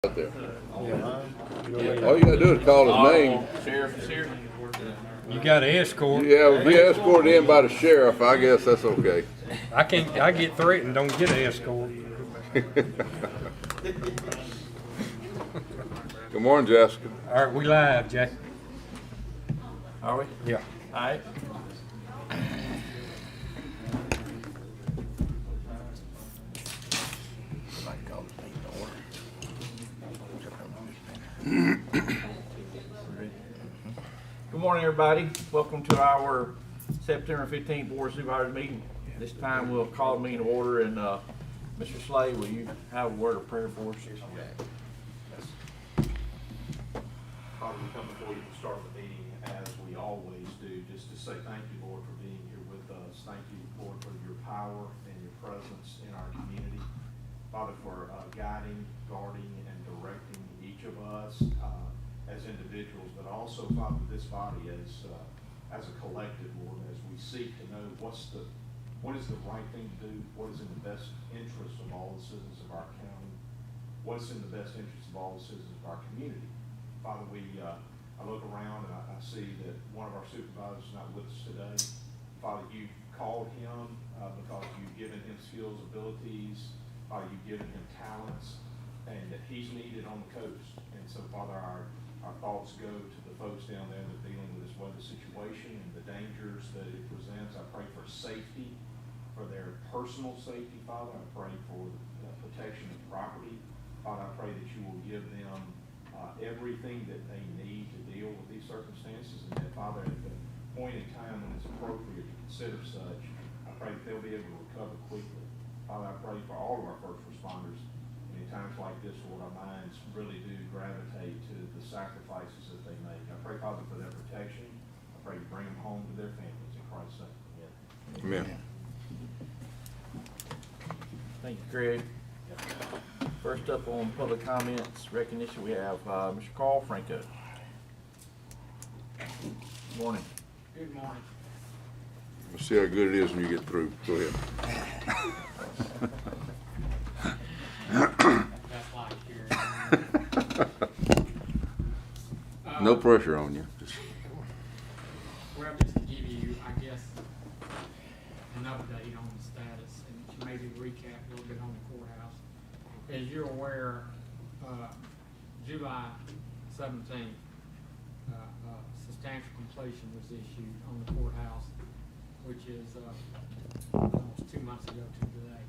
Out there. Yeah. All you gotta do is call his name. Sheriff is here. You got an escort. Yeah, if you escorted in by the sheriff, I guess that's okay. I get threatened, don't get an escort. Good morning, Jessica. All right, we live, Jack. Are we? Yeah. All right. Good morning, everybody. Welcome to our September 15th Board of Supervisors meeting. This time we'll call the meeting to order, and Mr. Slade, will you have a word of prayer for us? Father, we come before you to start the meeting as we always do, just to say thank you, Lord, for being here with us. Thank you, Lord, for your power and your presence in our community. Father, for guiding, guarding, and directing each of us as individuals, but also, Father, this body as a collective, Lord, as we seek to know what is the right thing to do, what is in the best interest of all the citizens of our county, what's in the best interest of all the citizens of our community. Father, I look around and I see that one of our supervisors is not with us today. Father, you called him because you've given him skills, abilities, you've given him talents, and that he's needed on the coast. And so, Father, our thoughts go to the folks down there that are dealing with this weather situation and the dangers that it presents. I pray for safety, for their personal safety, Father. I pray for the protection of property. Father, I pray that you will give them everything that they need to deal with these circumstances, and that, Father, at the point in time when it's appropriate to consider such, I pray that they'll be able to recover quickly. Father, I pray for all of our first responders. In times like this, Lord, our minds really do gravitate to the sacrifices that they make. I pray, Father, for their protection. I pray you bring them home to their families in Christ's name. Amen. Thank you, Craig. First up on public comments recognition, we have Mr. Carl Franco. Good morning. Good morning. We'll see how good it is when you get through. Go ahead. That's like here. No pressure on you. Well, just to give you, I guess, an update on the status and to maybe recap a little bit on the courthouse. As you're aware, July 17th, substantial completion was issued on the courthouse, which is almost 2 months ago to today,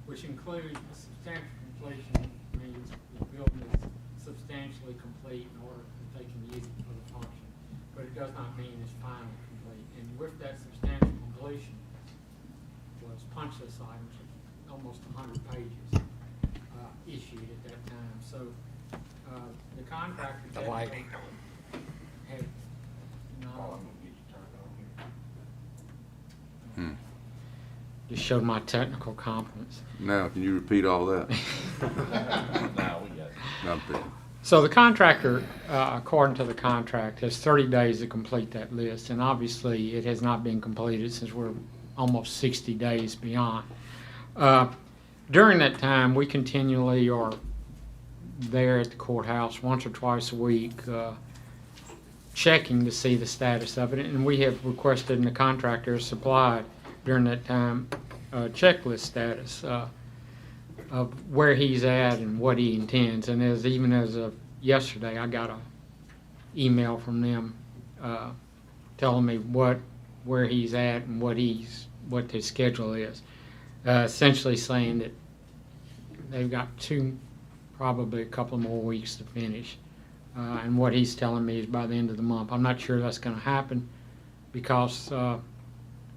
which includes substantial completion means the building is substantially complete in order that they can use it for the function. But it does not mean it's finally complete. And with that substantial completion was punch list items, almost 100 pages issued at that time. So the contractor technically had just showed my technical competence. Now, can you repeat all that? Now we got it. Not bad. So the contractor, according to the contract, has 30 days to complete that list, and obviously it has not been completed since we're almost 60 days beyond. During that time, we continually are there at the courthouse once or twice a week, checking to see the status of it, and we have requested and the contractor has supplied during that time checklist status of where he's at and what he intends. And even as of yesterday, I got an email from them telling me where he's at and what his schedule is. Essentially saying that they've got probably a couple more weeks to finish. And what he's telling me is by the end of the month. I'm not sure that's going to happen because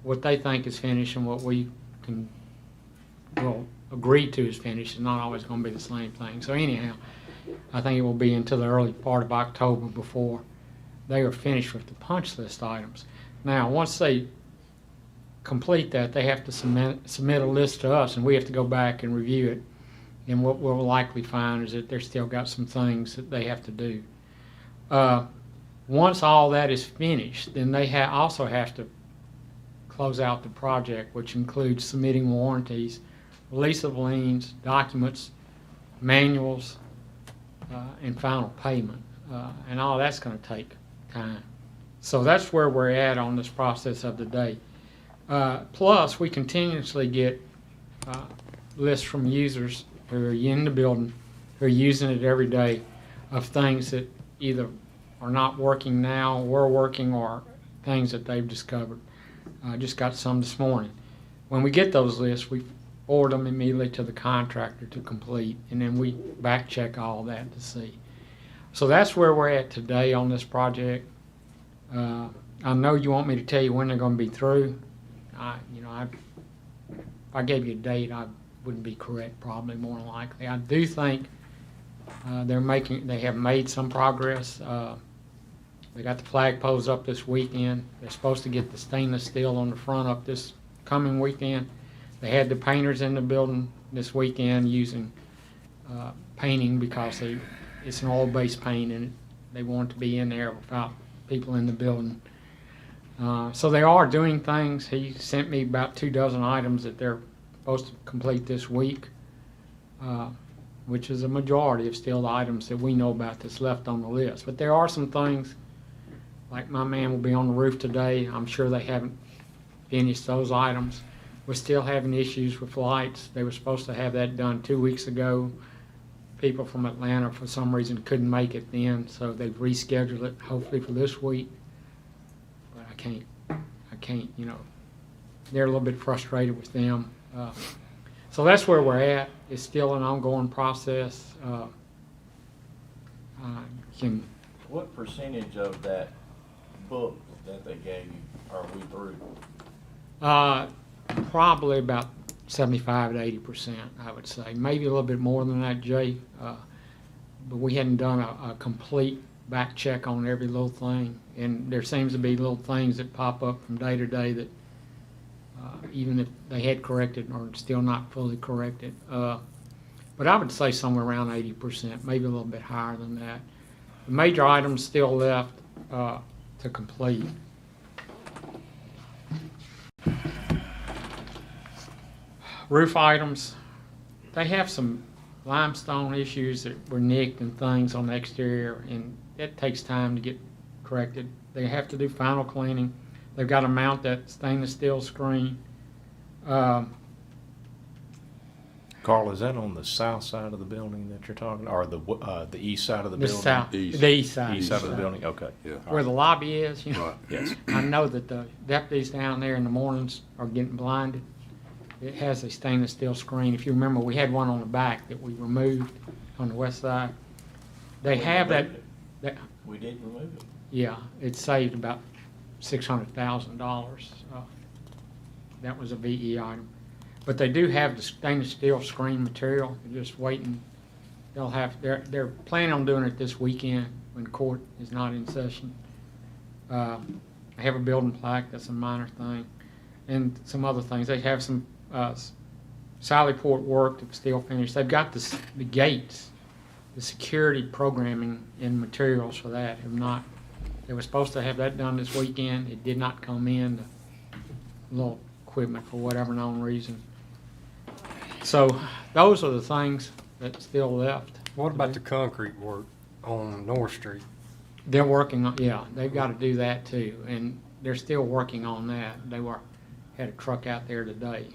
what they think is finished and what we will agree to is finished is not always going to be the same thing. So anyhow, I think it will be until the early part of October before they are finished with the punch list items. Now, once they complete that, they have to submit a list to us, and we have to go back and review it. And what we'll likely find is that they've still got some things that they have to do. Once all that is finished, then they also have to close out the project, which includes submitting warranties, release of liens, documents, manuals, and final payment, and all that's going to take time. So that's where we're at on this process of the day. Plus, we continuously get lists from users who are in the building, who are using it every day, of things that either are not working now, were working, or things that they've discovered. I just got some this morning. When we get those lists, we forward them immediately to the contractor to complete, and then we back check all that to see. So that's where we're at today on this project. I know you want me to tell you when they're going to be through. If I gave you a date, I wouldn't be correct, probably more than likely. I do think they have made some progress. They got the flagpoles up this weekend. They're supposed to get the stainless steel on the front up this coming weekend. They had the painters in the building this weekend using painting because it's an oil-based paint and they want to be in there without people in the building. So they are doing things. He sent me about 24 items that they're supposed to complete this week, which is a majority of still the items that we know about that's left on the list. But there are some things, like my man will be on the roof today. I'm sure they haven't finished those items. We're still having issues with lights. They were supposed to have that done 2 weeks ago. People from Atlanta, for some reason, couldn't make it then, so they've rescheduled it, hopefully for this week. But I can't, they're a little bit frustrated with them. So that's where we're at. It's still an ongoing process. What percentage of that book that they gave you are we through? Probably about 75 to 80%, I would say. Maybe a little bit more than that, Jay. But we hadn't done a complete back check on every little thing. And there seems to be little things that pop up from day to day that even if they had corrected are still not fully corrected. But I would say somewhere around 80%, maybe a little bit higher than that. The major items still left to complete. Roof items, they have some limestone issues that were nicked and things on the exterior, and it takes time to get corrected. They have to do final cleaning. They've got to mount that stainless steel screen. Carl, is that on the south side of the building that you're talking, or the east side of the The building? south, East. the east side. East side of the building, okay. Yeah. Where the lobby is, Right. Yes. I know that the deputies down there in the mornings are getting blinded. It has a stainless steel screen. If you remember, we had one on the back that we removed on the west side. They have that, We did remove it. yeah, it saved about $600,000. That was a VE item. But they do have the stainless steel screen material. They're just waiting. They're planning on doing it this weekend when court is not in session. They have a building plaque. That's a minor thing. And some other things. They have some Sallyport work that's still finished. They've got the gates, the security programming and materials for that have not. They were supposed to have that done this weekend. It did not come in, the little equipment, for whatever known reason. So those are the things that's still left. What about the concrete work on North Street? They're working on, yeah, they've got to do that too, and they're still working on that. Had a truck out there today.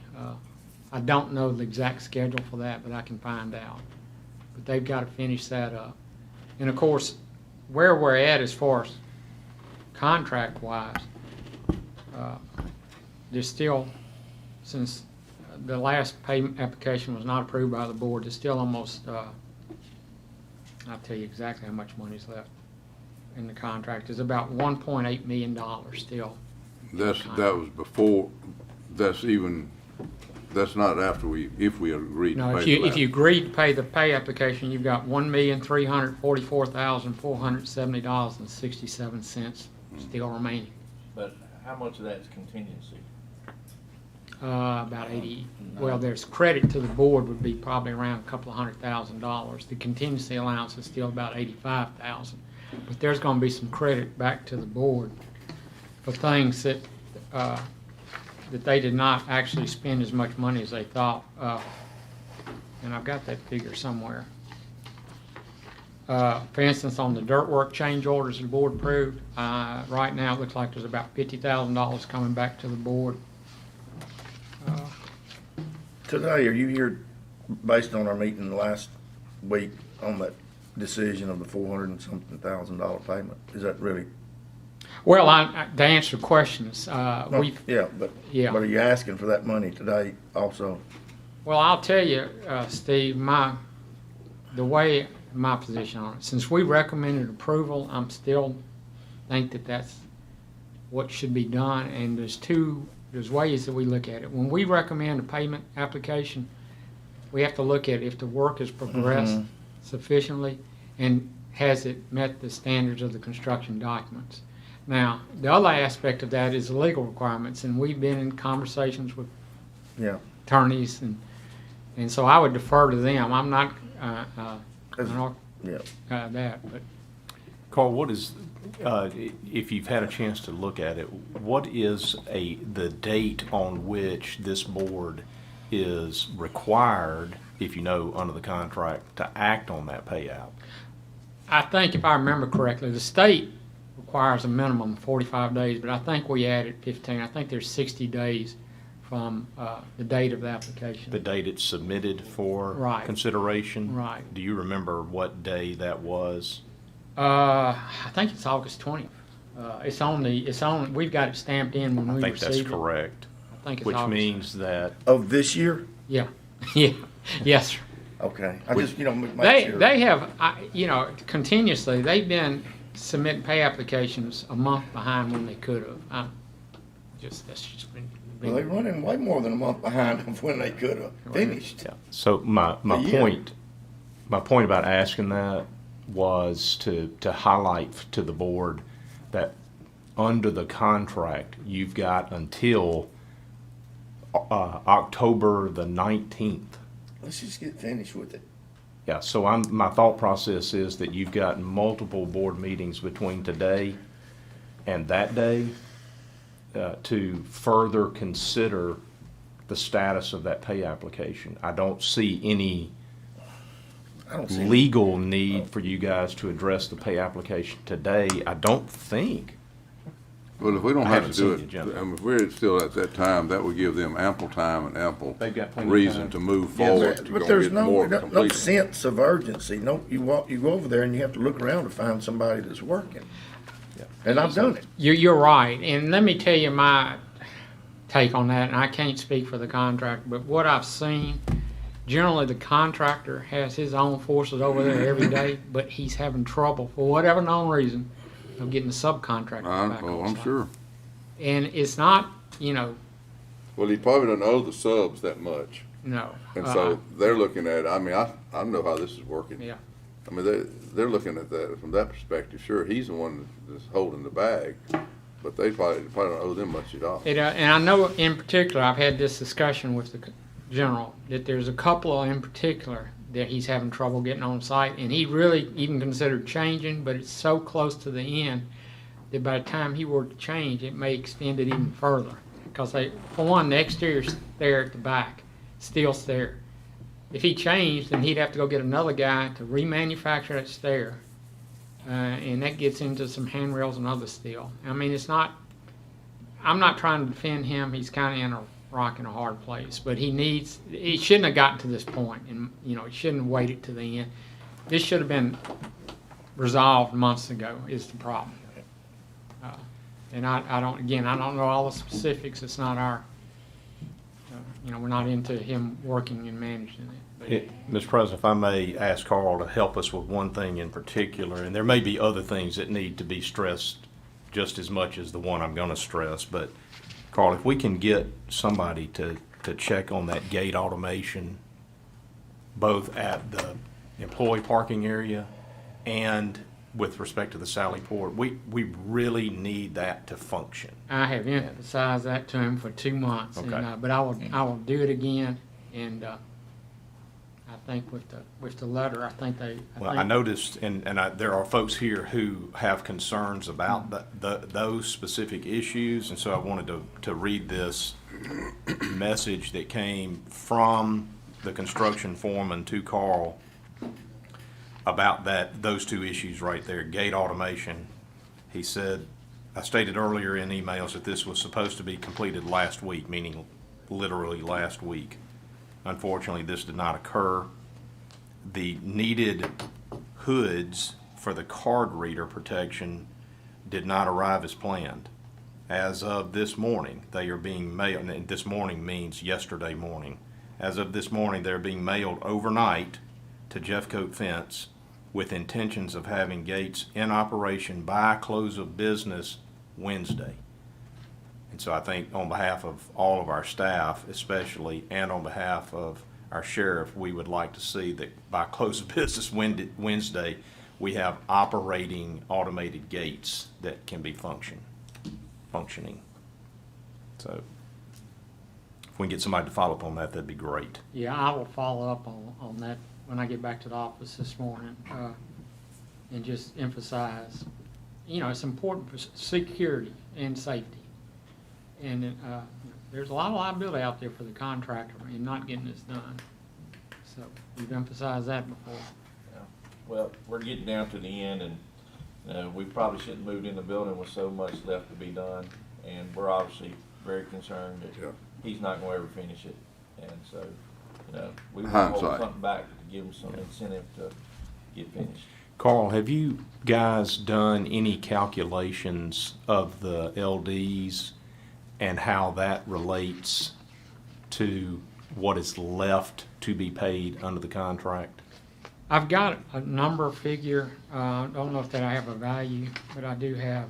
I don't know the exact schedule for that, but I can find out. But they've got to finish that up. And of course, where we're at as far as contract-wise, there's still, since the last payment application was not approved by the board, there's still almost, I'll tell you exactly how much money's left in the contract. There's about $1.8 million still. That was before, that's not after if we agreed to No, pay if you agreed to pay the pay application, you've got $1,344,470.67 still remaining. But how much of that's contingency? About 80. Well, there's credit to the board would be probably around a couple of $100,000. The contingency allowance is still about $85,000. But there's going to be some credit back to the board for things that they did not actually spend as much money as they thought. And I've got that figure somewhere. For instance, on the dirt work change orders the board approved, right now it looks like there's about $50,000 coming back to the board. Today, are you here based on our meeting last week on that decision of the $400,000 payment? Is that really? Well, to answer questions, we Yeah, but Yeah. are you asking for that money today also? well, I'll tell you, Steve, the way my position on it, since we recommended approval, I'm still think that that's what should be done. And there's ways that we look at it. When we recommend a payment application, we have to look at if the work has progressed sufficiently and has it met the standards of the construction documents. Now, the other aspect of that is the legal requirements, and we've been in conversations with Yeah. attorneys, and so I would defer to them. I'm not Yeah. that, but Carl, what is, if you've had a chance to look at it, what is the date on which this board is required, if you know, under the contract, to act on that payout? I think if I remember correctly, the state requires a minimum of 45 days, but I think we added 15. I think there's 60 days from the date of the application. The date it's submitted for Right. consideration? Right. Do you remember what day that was? I think it's August 20th. We've got it stamped in when I we think received that's it. correct, I think it's which August. means that Of this year? Yeah, yeah, yes, sir. Okay. I just, make They sure. have, continuously, they've been submitting pay applications a month behind when they could have. That's just been. Well, they're running way more than a month behind of when they could have finished. Yeah. So my A year. point about asking that was to highlight to the board that under the contract, you've got until October the 19th. Let's just get finished with it. Yeah, so my thought process is that you've got multiple board meetings between today and that day to further consider the status of that pay application. I don't see any I don't see. legal need for you guys to address the pay application today. I don't think. Well, if we don't I have to haven't do seen it, the agenda. and if we're still at that time, that would give them ample time and ample They've got plenty of reason time. to move Yes. forward to But go there's get no more no complete. sense of urgency. No, you go over there and you have to look around to find somebody that's working. Yeah. And I've done it. You're right, and let me tell you my take on that, and I can't speak for the contractor, but what I've seen, generally the contractor has his own forces over there every day, but he's having trouble, for whatever known reason, of getting the subcontractor back on I'm site. sure. And it's not, Well, he probably doesn't owe the subs that much, no. and so they're looking at it. I mean, I know how this is working. Yeah. I mean, they're looking at that from that perspective. Sure, he's the one that's holding the bag, but they probably don't owe them much at all. And I know in particular, I've had this discussion with the general, that there's a couple in particular that he's having trouble getting on site, and he really even considered changing, but it's so close to the end that by the time he were to change, it may extend it even further. Because for one, the exterior's there at the back, still there. If he changed, then he'd have to go get another guy to remanufacture that stair. And that gets into some handrails and other steel. I mean, I'm not trying to defend him. He's kind of in a rock and a hard place. But he shouldn't have gotten to this point. And, he shouldn't have waited to the end. This should have been resolved months ago is the problem. And I don't know all the specifics. It's not our, we're not into him working and managing it. But Mr. President, if I may ask Carl to help us with one thing in particular, and there may be other things that need to be stressed just as much as the one I'm going to stress, but Carl, if we can get somebody to check on that gate automation, both at the employee parking area and with respect to the Sally Port, we really need that to function. I have emphasized that to him for 2 months. Okay. And, but I will do it again. And I think with the letter, I think I noticed, and there are folks here who have concerns about those specific issues, and so I wanted to read this message that came from the construction foreman to Carl. about those two issues right there, gate automation. He said, I stated earlier in emails that this was supposed to be completed last week, meaning literally last week. Unfortunately, this did not occur. The needed hoods for the card reader protection did not arrive as planned. As of this morning, they are being mailed, and this morning means yesterday morning. As of this morning, they're being mailed overnight to Jeffcoat Fence with intentions of having gates in operation by close of business Wednesday. And so I think on behalf of all of our staff especially, and on behalf of our sheriff, we would like to see that by close of business Wednesday, we have operating automated gates that can be functioning. So if we can get somebody to follow up on that, that'd be great. Yeah, I will follow up on that when I get back to the office this morning, and just emphasize, it's important for security and safety. And there's a lot of liability out there for the contractor in not getting this done. So we've emphasized that before. Well, we're getting down to the end, and we probably shouldn't move in the building with so much left to be done. And we're obviously very concerned that he's not going to ever finish it. And so, we want to hold Hindsight. something back to give him some incentive to get finished. Carl, have you guys done any calculations of the LDs and how that relates to what is left to be paid under the contract? I've got a number figure. I don't know if that I have a value, but I do have.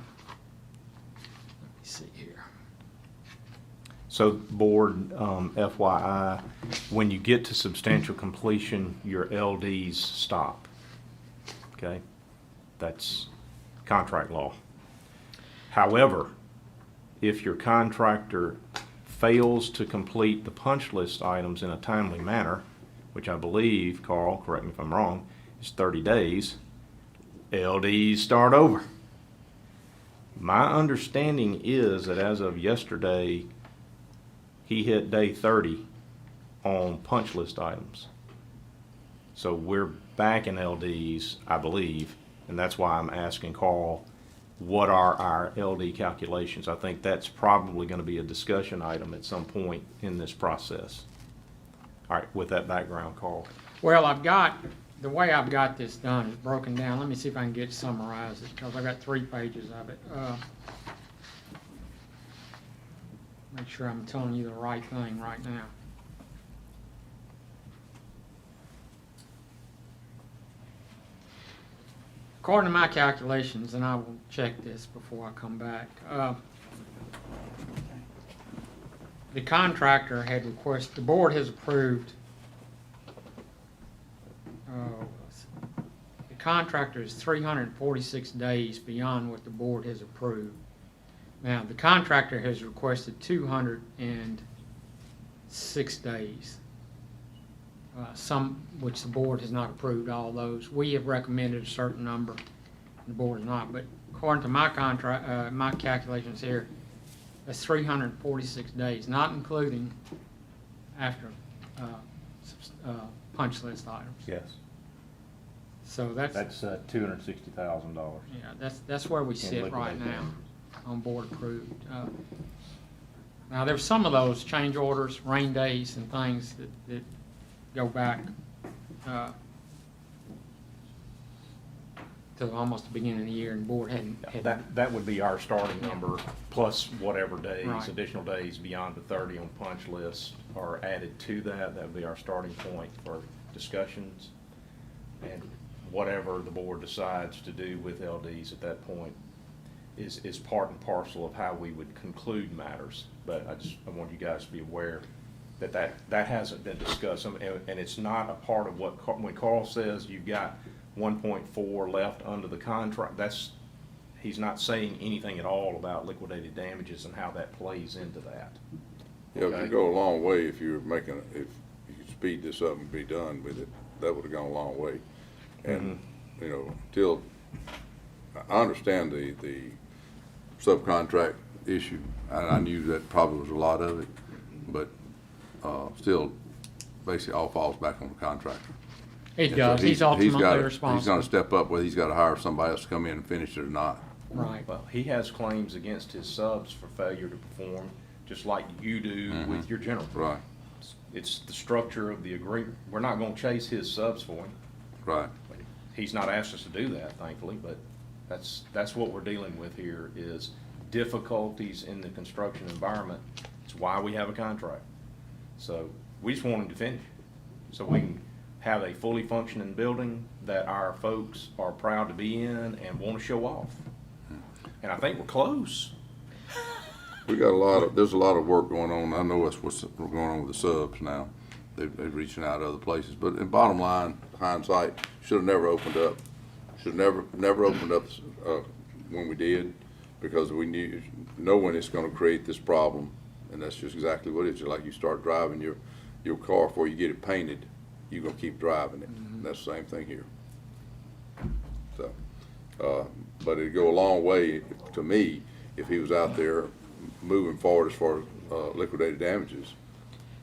Let me see here. So, board, FYI, when you get to substantial completion, your LDs stop. Okay? That's contract law. However, if your contractor fails to complete the punch list items in a timely manner, which I believe, Carl, correct me if I'm wrong, is 30 days, LDs start over. My understanding is that as of yesterday, he hit day 30 on punch list items. So we're back in LDs, I believe, and that's why I'm asking Carl, what are our LD calculations? I think that's probably going to be a discussion item at some point in this process. All right, with that background, Carl. Well, the way I've got this done is broken down. Let me see if I can summarize it, because I've got 3 pages of it. Make sure I'm telling you the right thing right now. According to my calculations, and I will check this before I come back, the contractor had requested, the board has approved, the contractor is 346 days beyond what the board has approved. Now, the contractor has requested 206 days, some which the board has not approved all those. We have recommended a certain number, the board has not, but according to my contract, my calculations here, that's 346 days, not including after punch list items. Yes. So that's $260,000. yeah, that's where we sit right now on board approved. Now there's some of those change orders, rain days, and things that go back to almost the beginning of the year, and the board hadn't. That would be our starting number, plus whatever days, Right. additional days beyond the 30 on punch list are added to that. That would be our starting point for discussions. And whatever the board decides to do with LDs at that point is part and parcel of how we would conclude matters. But I want you guys to be aware that hasn't been discussed, and it's not a part of what, when Carl says you've got 1.4 left under the contract, he's not saying anything at all about liquidated damages and how that plays into that. Yeah, if you go a long way, if you speed this up and be done with it, that would have gone a long way. And, till, I understand the subcontract issue. I knew that probably was a lot of it, but still, basically all falls back on the contractor. It And does. so He's gotta- ultimately He's gonna responsible. step up whether he's gotta hire somebody else to come in and finish it or not. Right. Well, he has claims against his subs for failure to perform, just like you do with your general. Right, It's the structure of the agreement. We're not gonna chase his subs for him. right. He's not asked us to do that, thankfully, but that's what we're dealing with here, is difficulties in the construction environment. It's why we have a contract. So we just want him to finish, so we can have a fully functioning building that our folks are proud to be in and want to show off. And I think we're close. We got there's a lot of work going on. I know that's what's going on with the subs now. They're reaching out to other places. But in bottom line, hindsight, should have never opened up. Should never opened up when we did, because we knew, knowing it's gonna create this problem, and that's just exactly what it is. Like you start driving your car before you get it painted, you're gonna keep driving it. And that's the same thing here. So, but it'd go a long way to me if he was out there moving forward as far as liquidated damages.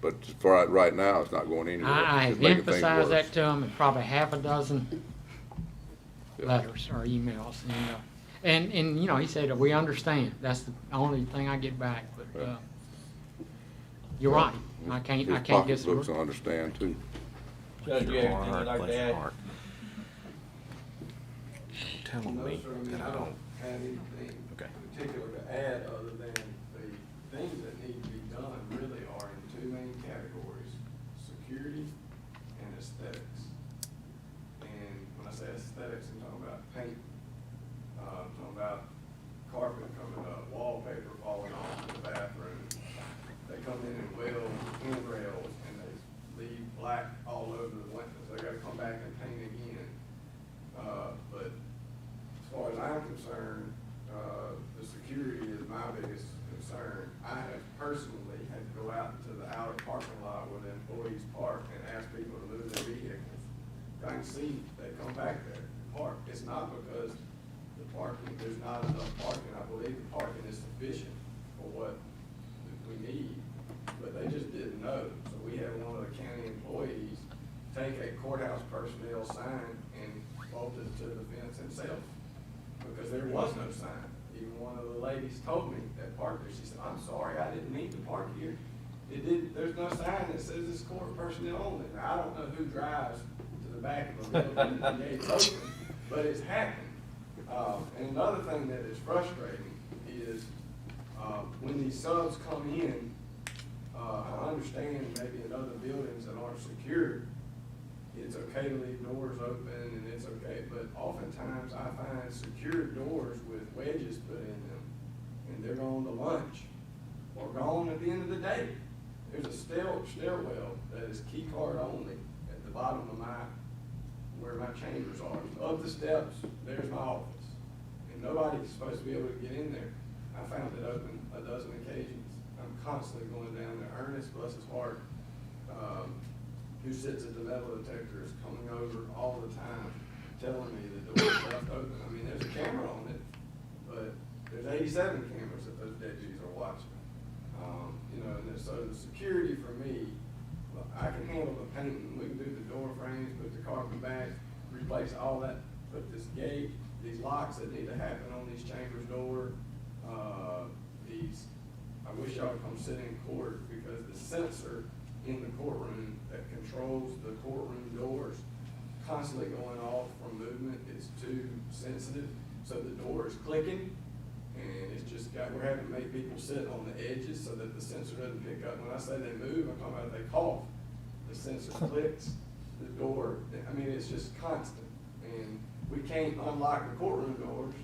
But for right now, it's not going anywhere. I It's have making things emphasized worse. that to him in probably half a dozen letters or emails, and you know, he said, we understand. That's the only thing I get back, but, you're right. I can't His disagree. pocketbooks will understand too. Judge, you have anything you'd like to add? Telling No, me sir, I mean, that I don't have anything Okay. particular to add other than the things that need to be done really are in two main categories: security and aesthetics. And when I say aesthetics, I'm talking about paint, I'm talking about carpet coming up, wallpaper falling off in the bathroom. They come in and weld handrails and they leave black all over the windows. They gotta come back and paint again. But as far as I'm concerned, the security is my biggest concern. I have personally had to go out into the outer parking lot where the employees park and ask people to move their vehicles. I can see they come back there and park. It's not because the parking, there's not enough parking. I believe the parking is sufficient for what we need, but they just didn't know. So we had one of the county employees take a courthouse personnel sign and bolt it to the fence himself, because there was no sign. Even one of the ladies told me that parked there, she said, "I'm sorry, I didn't mean to park here. There's no sign that says it's court personnel only." Now, I don't know who drives to the back of the building and the gate's open, but it's happened. And another thing that is frustrating is, when these subs come in, I understand maybe in other buildings that aren't secured, it's okay to leave doors open and it's okay, but oftentimes I find secured doors with wedges put in them, and they're going to lunch or gone at the end of the day. There's a stairwell that is key card only at the bottom of where my chambers are. Up the steps, there's my office, and nobody's supposed to be able to get in there. I found it open a dozen occasions. I'm constantly going down there. Ernest, bless his heart, who sits at the metal detector, is coming over all the time, telling me the door is left open. I mean, there's a camera on it, but there's 87 cameras that those deputies are watching. So the security for me, I can handle the painting. We can do the door frames, put the carpet back, replace all that, put this gate, these locks that need to happen on these chambers door, I wish y'all would come sit in court, because the sensor in the courtroom that controls the courtroom doors constantly going off from movement is too sensitive. So the door is clicking, and it's just we're having to make people sit on the edges so that the sensor doesn't pick up. When I say they move, I'm talking about they cough. The sensor clicks, the door, I mean, it's just constant. And we can't unlock the courtroom doors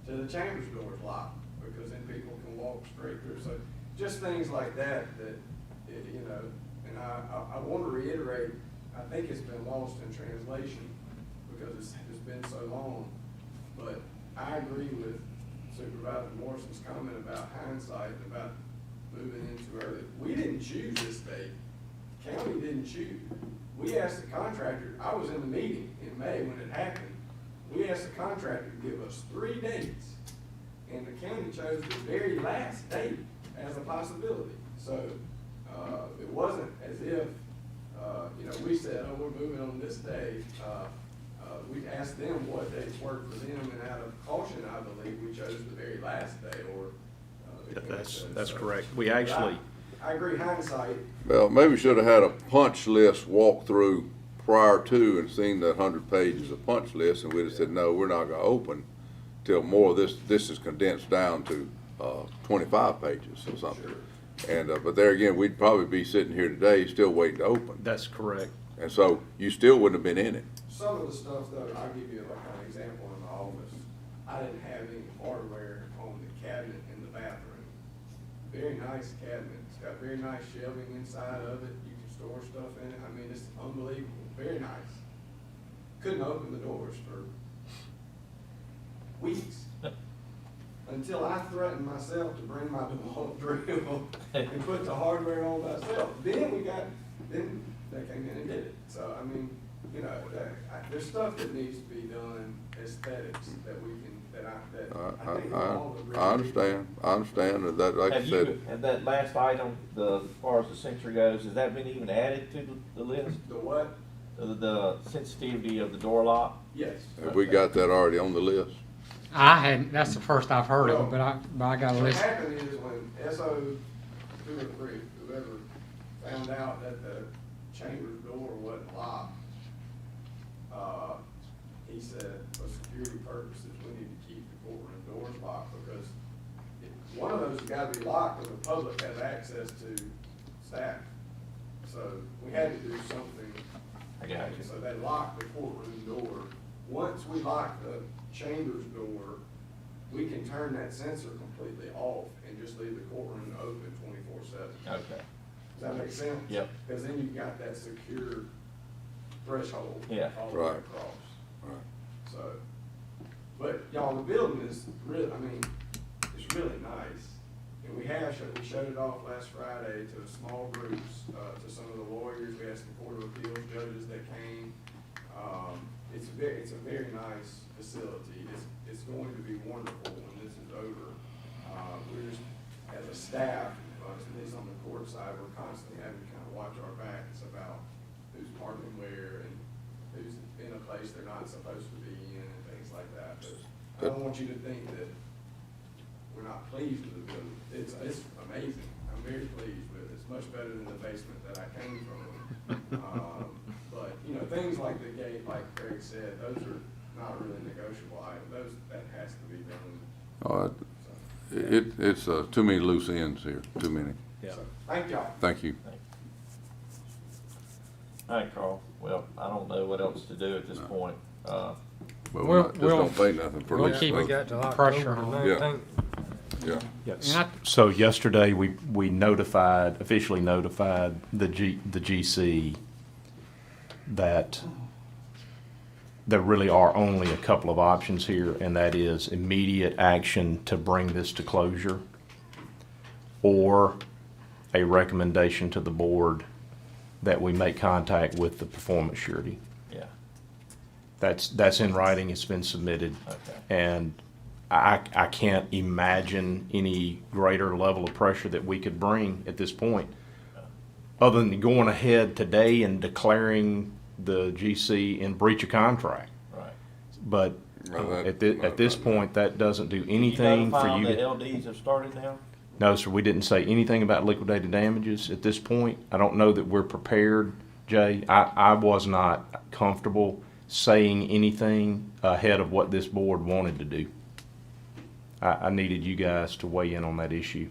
till the chambers doors locked, because then people can walk straight through. So just things like that, and I want to reiterate, I think it's been lost in translation because it's been so long, but I agree with Supervisor Morrison's comment about hindsight, about moving in too early. We didn't choose this date. County didn't choose. We asked the contractor, I was in the meeting in May when it happened, we asked the contractor to give us 3 dates, and the county chose the very last date as a possibility. So it wasn't as if you know, we said, oh, we're moving on this day. We asked them what dates worked for them, and out of caution, I believe, we chose the very last day, or. That's correct. We actually, I agree, hindsight, Well, maybe we should have had a punch list walk through prior to and seen that 100 pages of punch list, and we'd have said, no, we're not gonna open till more of this is condensed down to 25 pages or something. And, but there again, we'd probably be sitting here today still waiting to open. that's correct. And so you still wouldn't have been in it. some of the stuff though, I'll give you like an example in the office. I didn't have any hardware on the cabinet in the bathroom. Very nice cabinet, it's got very nice shelving inside of it, you can store stuff in it, I mean, it's unbelievable, very nice. Couldn't open the doors for weeks. Until I threatened myself to bring my DeWalt drill and put the hardware on myself. Then they came in and did it. So, I mean, you know, there's stuff that needs to be done, aesthetics, that we can, I think all the. I understand that, like I Have said. you, and that last item, as far as the sensor goes, has that been even added to the list? The what? The sensitivity of the door lock? Yes. Have we got that already on the list? I hadn't, that's the first I've heard of it, but I got a What list. happened is when SO 2 or 3, whoever found out that the chamber's door wasn't locked, he said, for security purposes, we need to keep the courtroom doors locked, because one of those has got to be locked, or the public has access to staff. So we had to do something. I got you. So they locked the courtroom door. Once we lock the chambers door, we can turn that sensor completely off and just leave the courtroom open 24/7. Okay. Does that make sense? Yep. Because then you've got that secure threshold. Yeah. All the way Right. across. Right. So, but y'all, the building is really, I mean, it's really nice. And we showed it off last Friday to small groups, to some of the lawyers. We had some Court of Appeals judges that came. It's a very nice facility. It's going to be wonderful when this is over. We're just, as a staff, at least on the court side, we're constantly having to kind of watch our backs about who's parking where and who's in a place they're not supposed to be in and things like that. But I don't want you to think that we're not pleased with the building. It's amazing. I'm very pleased with it. It's much better than the basement that I came from. But, you know, things like the gate, like Craig said, those are not really negotiable items. That has to be done. It's too many loose ends here, too many. Yeah. So, thank y'all. Thank you. All right, Carl. Well, I don't know what else to do at this point. But We'll- just don't pay nothing for we'll this. keep We stuff. got to Pressure October on. the Yeah. 19th. Yeah. Yes. And So yesterday, we officially notified the GC that there really are only a couple of options here, and that is immediate action to bring this to closure, or a recommendation to the board that we make contact with the performance surety. Yeah. That's in writing, it's been submitted. Okay. And I can't imagine any greater level of pressure that we could bring at this point, other than going ahead today and declaring the GC in breach of contract. Right. But Well, that- at this point, that doesn't do anything for you. The LDs have started now? No, sir, we didn't say anything about liquidated damages at this point. I don't know that we're prepared, Jay. I was not comfortable saying anything ahead of what this board wanted to do. I needed you guys to weigh in on that issue.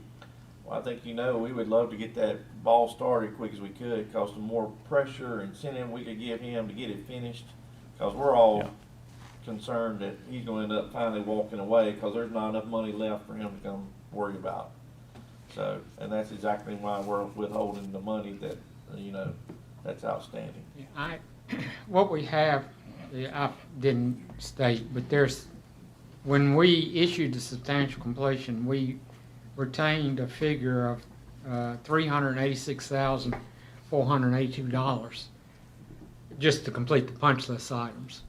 Well, I think, we would love to get that ball started as quick as we could, cause the more pressure and incentive we could give him to get it finished. Cause we're all Yeah. concerned that he's gonna end up finally walking away, cause there's not enough money left for him to come worry about. So, and that's exactly why we're withholding the money that, that's outstanding. what we have, I didn't state, but when we issued the substantial completion, we retained a figure of $386,482 just to complete the punch list items.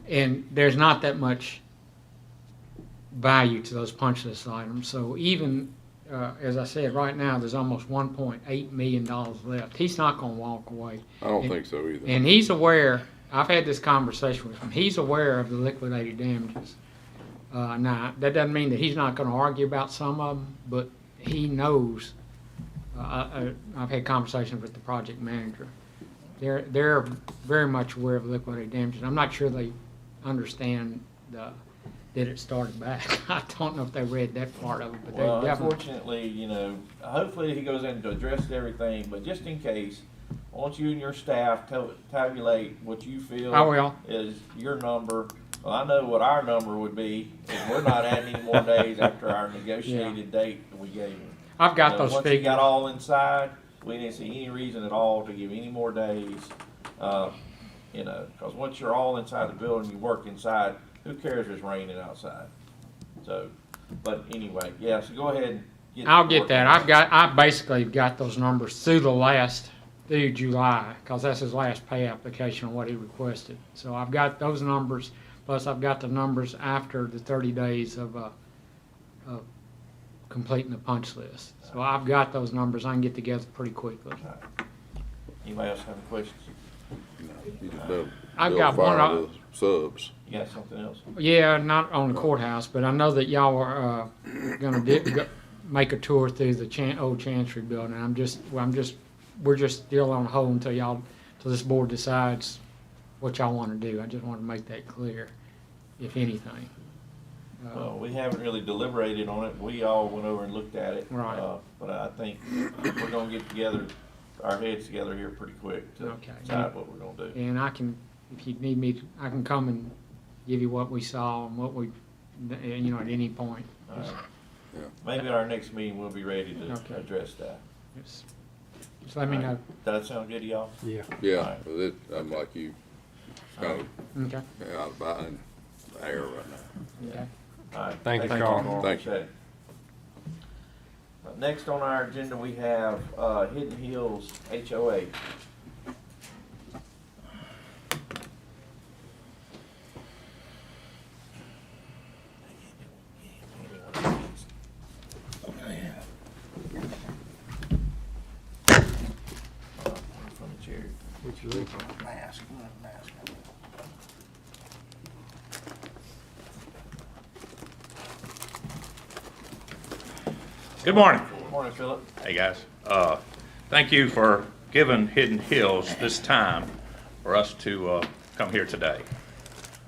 And there's not that much value to those punch list items. So even as I said, right now, there's almost $1.8 million left. He's not gonna walk away. I don't think so either. And he's aware, I've had this conversation with him, he's aware of the liquidated damages. Now, that doesn't mean that he's not gonna argue about some of them, but he knows, I've had conversations with the project manager. They're very much aware of liquidated damages. I'm not sure they understand that it started back. I don't know if they read that part of it, but Well, they definitely. unfortunately, you know, hopefully he goes in to address everything, but just in case, I want you and your staff to tabulate what you feel I will. is your number. Well, I know what our number would be, is we're not adding any more days after our negotiated date that we gave him. I've got So those once you figures. got all inside, we didn't see any reason at all to give any more days. You know, because once you're all inside the building, you work inside, who cares if it's raining outside? So, but anyway, yeah, so go ahead and get. I'll get that. I basically got those numbers through July, because that's his last pay application on what he requested. So I've got those numbers, plus I've got the numbers after the 30 days of completing the punch list. So I've got those numbers. I can get together pretty quickly. Anybody else have any questions? You just better I've build got fire one. with subs. You got something else? Yeah, not on the courthouse, but I know that y'all are gonna make a tour through the old Chancery building. We're just still on hold until this board decides what y'all want to do. I just want to make that clear, if anything. Well, we haven't really deliberated on it. We all went over and looked at it. Right. But I think we're gonna get together, our heads together here pretty quick to Okay. decide what we're gonna do. And I can, if you need me, I can come and give you what we saw and what we, at any point. All right. Maybe at our next meeting, we'll be ready to Okay. address that. Just let me know. Does that sound good to y'all? Yeah. Yeah, Alright. but I'm like you, kind of Okay. out behind the air right now. Okay. All right. Thank you, Carl. Thank you. Appreciate it. Next on our agenda, we have Hidden Hills HOA. From the chair. Good morning. Good morning, Philip. Hey, guys. Thank you for giving Hidden Hills this time for us to come here today.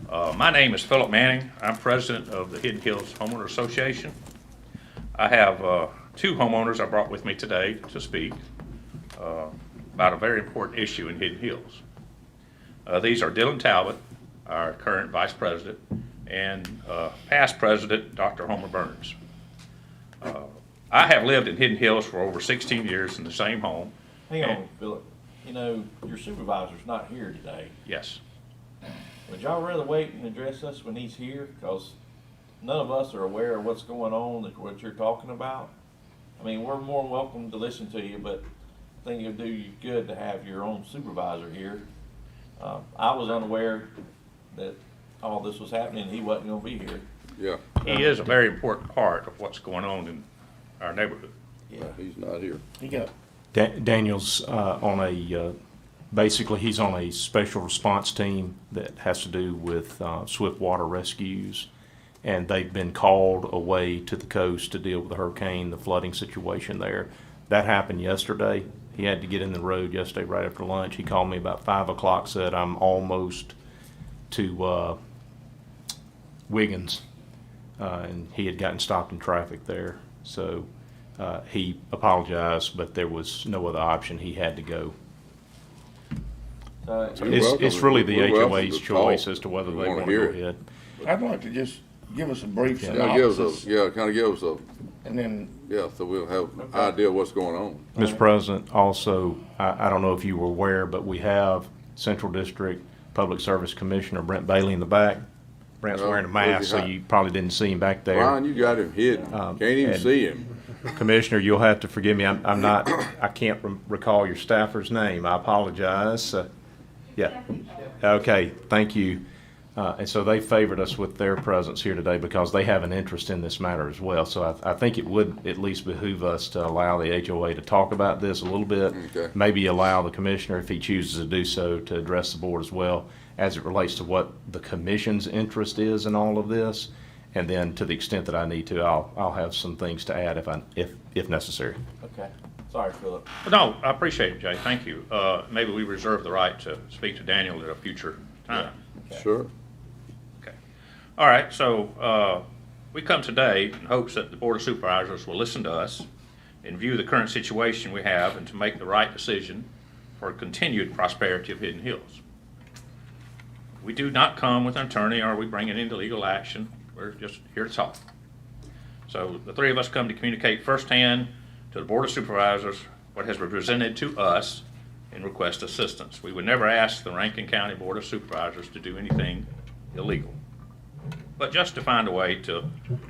My name is Philip Manning. I'm president of the Hidden Hills Homeowner Association. I have two homeowners I brought with me today to speak about a very important issue in Hidden Hills. These are Dylan Talbot, our current vice president, and past president, Dr. Homer Burns. I have lived in Hidden Hills for over 16 years in the same home. Hang on, Philip. You know, your supervisor's not here today. Yes. Would y'all rather wait and address us when he's here? Because none of us are aware of what's going on, that what you're talking about. I mean, we're more than welcome to listen to you, but I think it'd do you good to have your own supervisor here. I was unaware that all this was happening, he wasn't gonna be here. Yeah, He is a very important part of what's going on in our neighborhood. Yeah. he's not here. You got Daniel's basically he's on a special response team that has to do with swift water rescues, and they've been called away to the coast to deal with the hurricane, the flooding situation there. That happened yesterday. He had to get in the road yesterday right after lunch. He called me about 5 o'clock, said I'm almost to Wiggins, and he had gotten stopped in traffic there. So he apologized, but there was no other option. He had to go. So, You're It's welcome. really the We're welcome HOA's to choice talk as to whether if they you wanna want to hear go it. ahead. I'd like to just give us a brief Yeah, give us synopsis, kind of give us a, and then so we'll have an idea of what's going on. Mr. President, also, I don't know if you were aware, but we have Central District Public Service Commissioner Brent Bailey in the back. Brent's No, wearing a where's he mask, so hiding? you probably didn't see him back there. Brian, you got him hidden. Can't even and- see him. Commissioner, you'll have to forgive me. I'm not, I can't recall your staffer's name. I apologize. Yeah. Okay, thank you. And so they favored us with their presence here today because they have an interest in this matter as well. So I think it would at least behoove us to allow the HOA to talk about this a little bit. Okay. Maybe allow the commissioner, if he chooses to do so, to address the board as well as it relates to what the commission's interest is in all of this. And then to the extent that I need to, I'll have some things to add if necessary. Okay. Sorry, Philip. No, I appreciate it, Jay, thank you. Maybe we reserve the right to speak to Daniel at a future time. Okay. Sure. Okay. All right, so we come today in hopes that the Board of Supervisors will listen to us and view the current situation we have and to make the right decision for continued prosperity of Hidden Hills. We do not come with an attorney or we bring it into legal action. We're just here to talk. So the three of us come to communicate firsthand to the Board of Supervisors what has been presented to us and request assistance. We would never ask the Rankin County Board of Supervisors to do anything illegal, but just to find a way to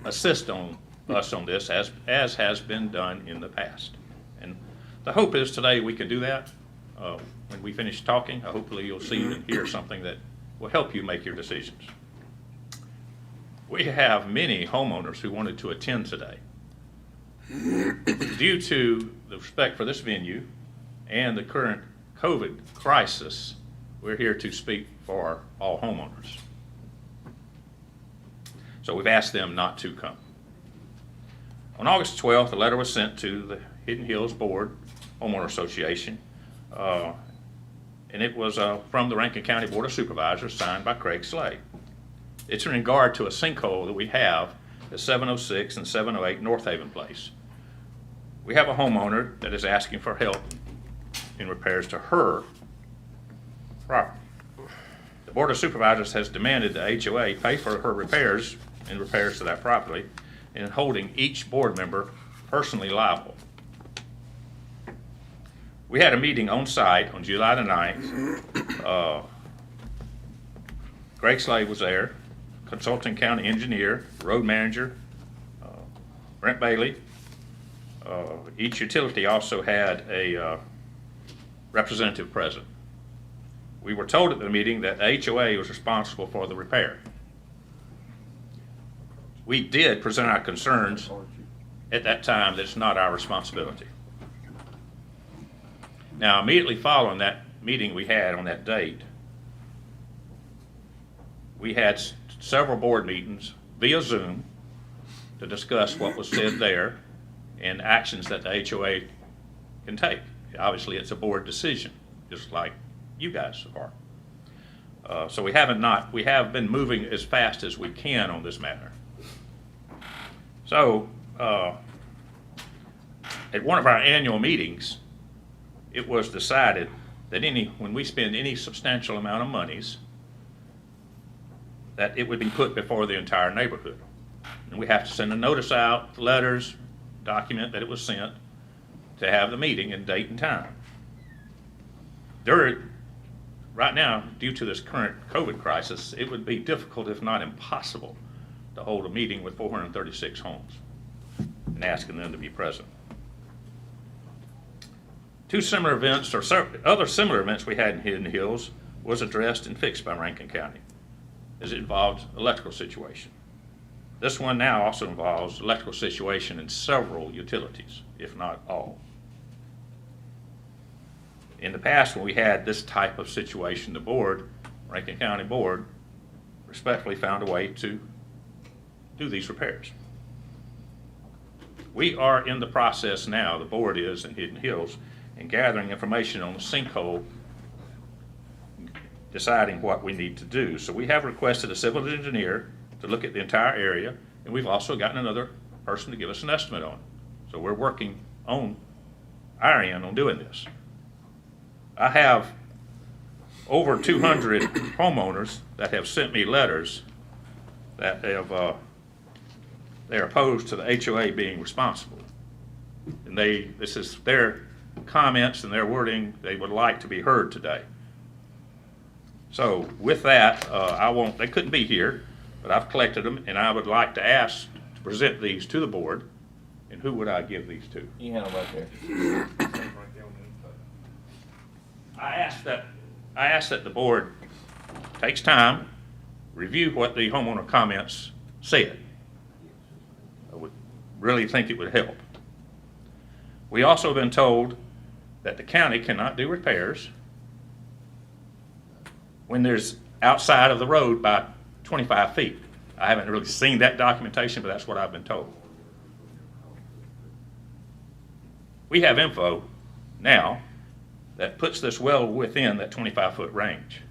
assist us on this as has been done in the past. And the hope is today we can do that. When we finish talking, hopefully you'll see and hear something that will help you make your decisions. We have many homeowners who wanted to attend today. Due to the respect for this venue and the current COVID crisis, we're here to speak for all homeowners. So we've asked them not to come. On August 12th, a letter was sent to the Hidden Hills Board Homeowner Association, and it was from the Rankin County Board of Supervisors, signed by Craig Slade. It's in regard to a sinkhole that we have at 706 and 708 North Haven Place. We have a homeowner that is asking for help in repairs to her property. The Board of Supervisors has demanded the HOA pay for her repairs and repairs to that property and holding each board member personally liable. We had a meeting on site on July the 9th. Greg Slade was there, consulting county engineer, road manager, Brent Bailey. Each utility also had a representative present. We were told at the meeting that the HOA was responsible for the repair. We did present our concerns at that time that it's not our responsibility. Now, immediately following that meeting we had on that date, we had several board meetings via Zoom to discuss what was said there and actions that the HOA can take. Obviously, it's a board decision, just like you guys are. So we have been moving as fast as we can on this matter. So, at one of our annual meetings, it was decided that when we spend any substantial amount of monies, that it would be put before the entire neighborhood. And we have to send a notice out, letters, document that it was sent to have the meeting and date and time. Right now, due to this current COVID crisis, it would be difficult, if not impossible, to hold a meeting with 436 homes and asking them to be present. Two similar events, or other similar events we had in Hidden Hills, was addressed and fixed by Rankin County, as it involved electrical situation. This one now also involves electrical situation in several utilities, if not all. In the past, when we had this type of situation, the board, Rankin County Board, respectfully found a way to do these repairs. We are in the process now, the board is in Hidden Hills, in gathering information on the sinkhole, deciding what we need to do. So we have requested a civil engineer to look at the entire area, and we've also gotten another person to give us an estimate on it. So we're working on our end on doing this. I have over 200 homeowners that have sent me letters that they're opposed to the HOA being responsible. And this is their comments and their wording they would like to be heard today. So with that, they couldn't be here, but I've collected them, and I would like to ask to present these to the board. And who would I give these to? You handle right there. I ask that the board takes time, review what the homeowner comments said. I would really think it would help. We also have been told that the county cannot do repairs when there's outside of the road by 25 feet. I haven't really seen that documentation, but that's what I've been told. We have info now that puts this well within that 25-foot range.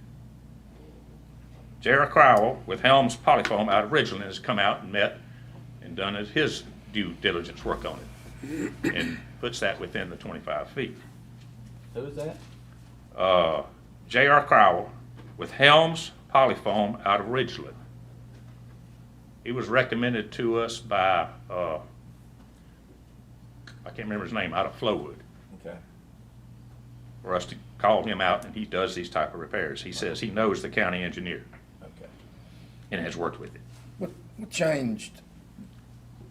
J.R. Crowell with Helms Polyfoam out of Ridgeland has come out and met and done his due diligence work on it and puts that within the 25 feet. Who's that? J.R. Crowell with Helms Polyfoam out of Ridgeland. He was recommended to us by, I can't remember his name, out of Flowood, Okay. for us to call him out, and he does these type of repairs. He says he knows the county engineer Okay. and has worked with it. What changed,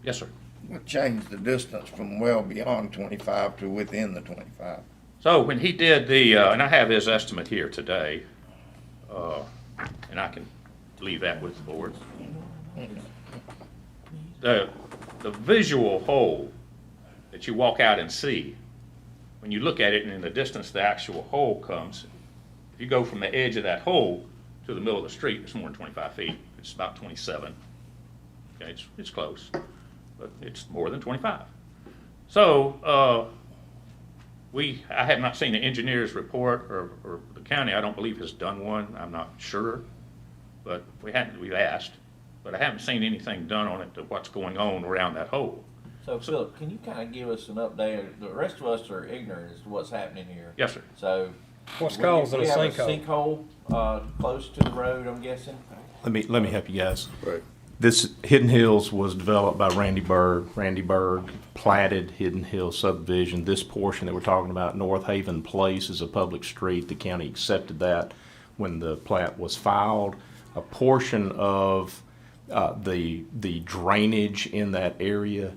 Yes, sir. what changed the distance from well beyond 25 to within the 25? So when he did the, and I have his estimate here today, and I can leave that with the board. The visual hole that you walk out and see, when you look at it and in the distance the actual hole comes, if you go from the edge of that hole to the middle of the street, it's more than 25 feet. It's about 27. Okay, it's close, but it's more than 25. So I have not seen the engineer's report, or the county, I don't believe, has done one. I'm not sure, but we've asked, but I haven't seen anything done on it to what's going on around that hole. So Philip, can you kind of give us an update? The rest of us are ignorant as to what's happening here. Yes, sir. So. What's causing a We have a sinkhole? sinkhole, close to the road, I'm guessing? Let me help you guys. Right. This Hidden Hills was developed by Randy Berg. Randy Berg platted Hidden Hills subdivision. This portion that we're talking about, North Haven Place, is a public street. The county accepted that when the plat was filed. A portion of the drainage in that area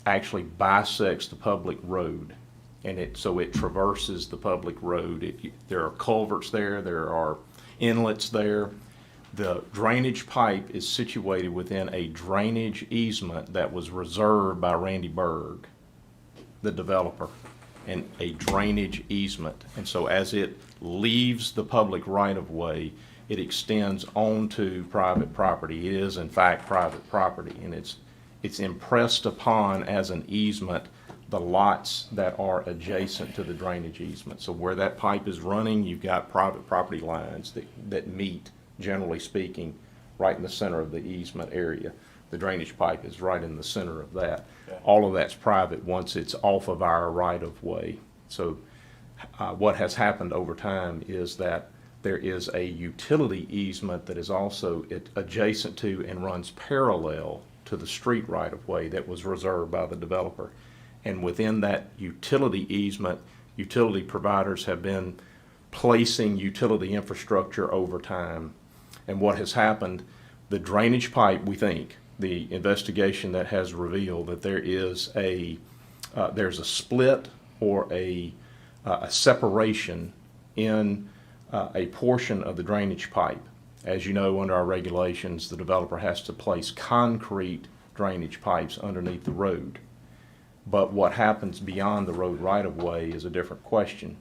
actually bisects the public road, and so it traverses the public road. There are culverts there. There are inlets there. The drainage pipe is situated within a drainage easement that was reserved by Randy Berg, the developer, and a drainage easement. And so as it leaves the public right-of-way, it extends onto private property. It is, in fact, private property, and it's impressed upon as an easement the lots that are adjacent to the drainage easement. So where that pipe is running, you've got private property lines that meet, generally speaking, right in the center of the easement area. The drainage pipe is right in the center of that. Okay. All of that's private once it's off of our right-of-way. So what has happened over time is that there is a utility easement that is also adjacent to and runs parallel to the street right-of-way that was reserved by the developer. And within that utility easement, utility providers have been placing utility infrastructure over time. And what has happened, the drainage pipe, we think, the investigation that has revealed that there is there's a split or a separation in a portion of the drainage pipe. As you know, under our regulations, the developer has to place concrete drainage pipes underneath the road. But what happens beyond the road right-of-way is a different question.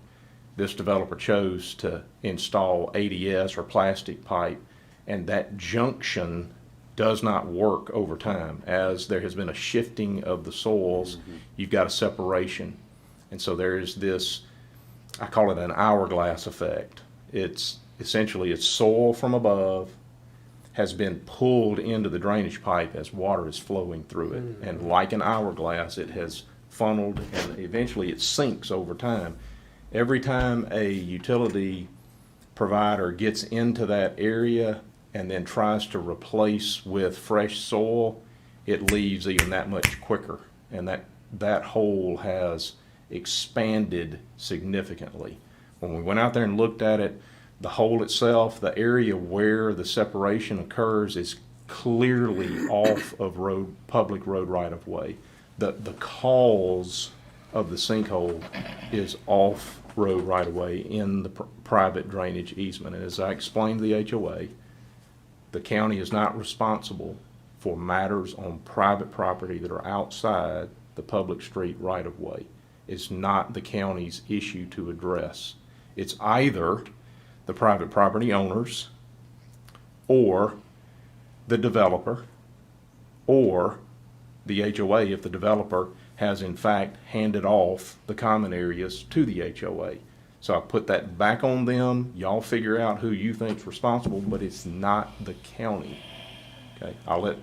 This developer chose to install ADS or plastic pipe, and that junction does not work over time. As there has been a shifting of the soils, you've got a separation. And so there is this, I call it an hourglass effect. It's essentially soil from above has been pulled into the drainage pipe as water is flowing through it. And like an hourglass, it has funneled, and eventually it sinks over time. Every time a utility provider gets into that area and then tries to replace with fresh soil, it leaves even that much quicker. And that hole has expanded significantly. When we went out there and looked at it, the hole itself, the area where the separation occurs, is clearly off of public road right-of-way. The cause of the sinkhole is off road right-of-way in the private drainage easement. And as I explained to the HOA, the county is not responsible for matters on private property that are outside the public street right-of-way. It's not the county's issue to address. It's either the private property owners or the developer or the HOA if the developer has in fact handed off the common areas to the HOA. So I put that back on them. Y'all figure out who you think's responsible, but it's not the county. Okay, I'll let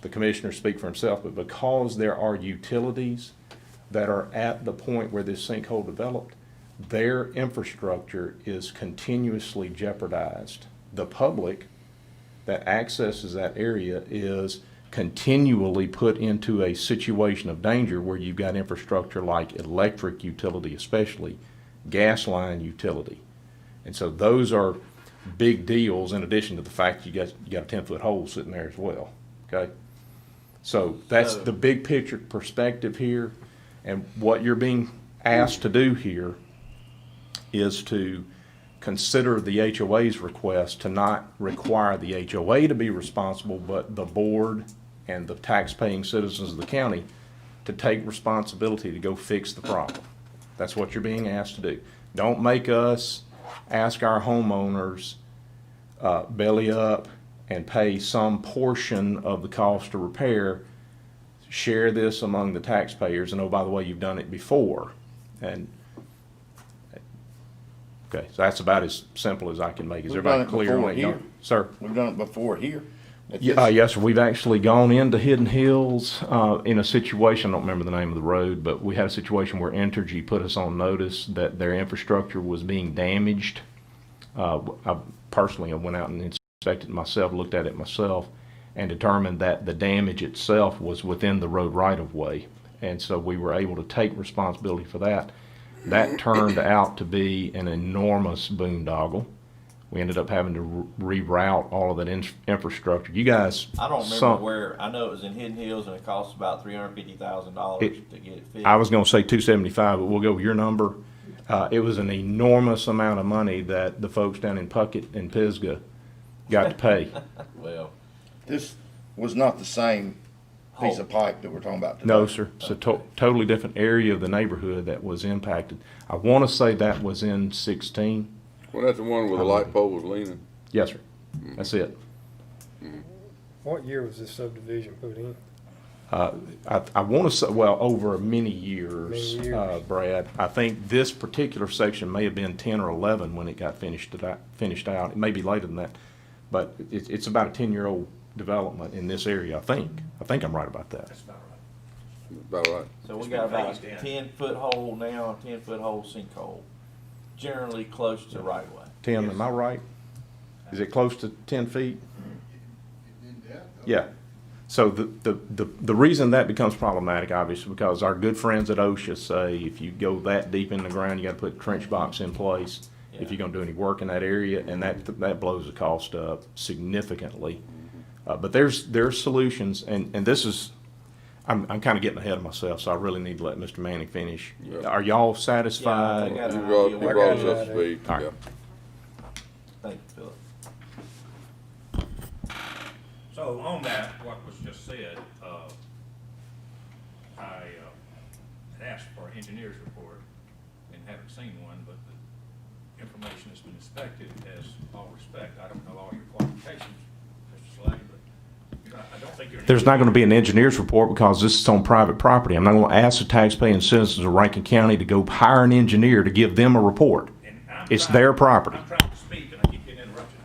the commissioner speak for himself, but because there are utilities that are at the point where this sinkhole developed, their infrastructure is continuously jeopardized. The public that accesses that area is continually put into a situation of danger where you've got infrastructure like electric utility, especially gas line utility. And so those are big deals in addition to the fact you got a 10-foot hole sitting there as well. Okay? So that's the big picture perspective here. And what you're being asked to do here is to consider the HOA's request to not require the HOA to be responsible, but the board and the tax-paying citizens of the county to take responsibility to go fix the problem. That's what you're being asked to do. Don't make us ask our homeowners belly up and pay some portion of the cost to repair. Share this among the taxpayers, and oh, by the way, you've done it before. And okay, so that's about as simple as I can make. Is We've done everybody it clear on before that? here. Sir? We've done it before here. Yes, sir. We've actually gone into Hidden Hills in a situation, I don't remember the name of the road, but we had a situation where Entergy put us on notice that their infrastructure was being damaged. I went out and inspected it myself, looked at it myself, and determined that the damage itself was within the road right-of-way. And so we were able to take responsibility for that. That turned out to be an enormous boondoggle. We ended up having to reroute all of that infrastructure. You guys, I don't remember where. I know it was in Hidden Hills, and it cost about $350,000 to get it fixed. I was going to say 275, but we'll go with your number. It was an enormous amount of money that the folks down in Puckett and Pisgah got to pay. Well, This was not the same piece of pipe that we're talking about today. No, sir. It's a totally different area of the neighborhood that was impacted. I want to say that was in 16. Well, that's the one where the light pole was leaning. Yes, sir. That's it. What year was this subdivision put in? I want to say, well, over many years, Many years. Brad. I think this particular section may have been 10 or 11 when it got finished out. It may be later than that, but it's about a 10-year-old development in this area, I think. I think I'm right about that. That's about right. About right. so we It's got been about a phased in. 10-foot hole now, a 10-foot hole sinkhole, generally close to right of way. Tim, am I right? Is it close to 10 feet? Yeah. So the reason that becomes problematic, obviously, because our good friends at OSHA say if you go that deep in the ground, you got to put a trench box in place if you're going to do any work in that area, and that blows the cost up significantly. But there's solutions, and this is, I'm kind of getting ahead of myself, so I really need to let Mr. Manning finish. Yeah. Are y'all satisfied? Yeah, I got You an brought, idea you where brought we're us up at. to speed. All right. Yeah. Thank you, Philip. So on that, what was just said, I asked for an engineer's report and haven't seen one, but the information that's been inspected has all respect. I don't know all your qualifications, Mr. Slade, but I don't think you're. There's not going to be an engineer's report because this is on private property. I'm not going to ask the taxpaying citizens of Rankin County to go hire an engineer to give them a report. And I'm It's trying- their property. I'm trying to speak and I keep getting interrupted.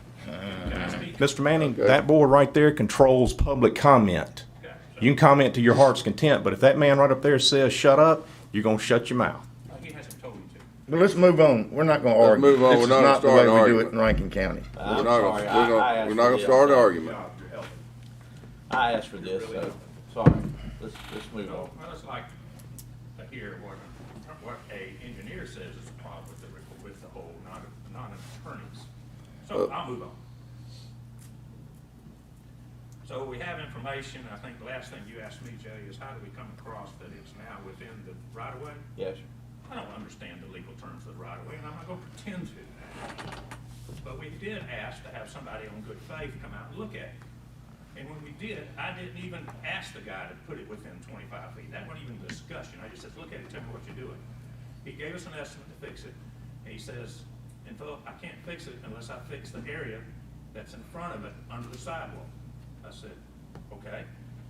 Can I speak? Mr. Manning, Okay. that board right there controls public comment. Okay, so- You can comment to your heart's content, but if that man right up there says shut up, you're going to shut your mouth. He hasn't told me to. But let's move on. We're not gonna Let's argue. move on. This We're is not not the way starting we an do it argument. in Rankin County. We're I'm not sorry, gonna, I we're asked not gonna for start an this. argument. You're helping. I asked for this, so, sorry, let's move So, on. well, it's like to hear what a engineer says is a problem with the whole, not an attorney's. So I'll move on. So we have information, I think the last thing you asked me, Jay, is how do we come across that it's now within the right of way? Yes, sir. I don't understand the legal terms of the right of way, and I'm not gonna pretend to. But we did ask to have somebody on good faith come out and look at it. And when we did, I didn't even ask the guy to put it within 25 feet. That wasn't even a discussion. I just said, look at it, tell me what you're doing. He gave us an estimate to fix it. And he says, and Philip, I can't fix it unless I fix the area that's in front of it under the sidewalk. I said, okay.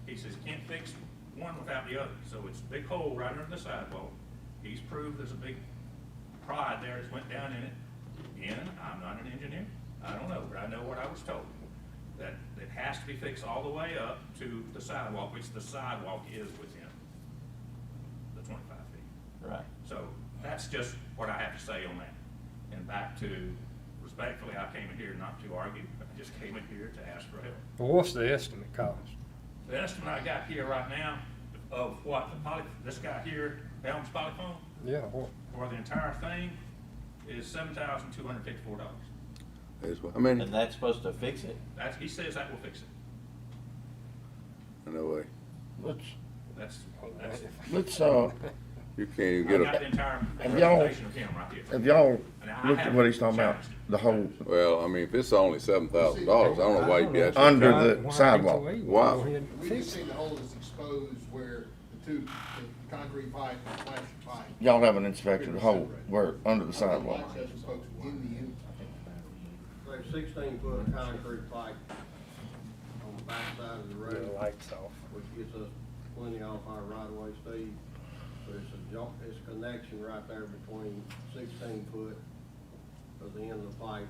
He says, you can't fix one without the other. So it's a big hole right under the sidewalk. He's proved there's a big prod there that's went down in it. Again, I'm not an engineer. I don't know, but I know what I was told. That it has to be fixed all the way up to the sidewalk, which the sidewalk is within the 25 feet. Right. So that's just what I have to say on that. And back to, respectfully, I came in here not to argue, I just came in here to ask for help. Well, what's the estimate cost? The estimate I got here right now of what this guy here, Helms Polyphone, Yeah, what? for the entire thing is $7,254. I mean, And that's supposed to fix it? He says that will fix it. no way. Let's, That's You can't even I get got the a, entire Have y'all- presentation of him right here. Have y'all And I looked at what he's talking about? haven't The whole, well, I mean, if it's only $7,000, I don't know why you'd be asking. Under Why- the why sidewalk. HOA won't Wow. go ahead and We fix just it? seen the hole that's exposed where the concrete pipe and the plastic pipe. y'all haven't inspected the hole where, under the sidewalk. Access was folks in the unit. There's 16-foot of concrete pipe on the back side of the The road, lights off. which gets us plenty off our right-of-way speed. But it's a connection right there between 16 foot of the end of the pipe,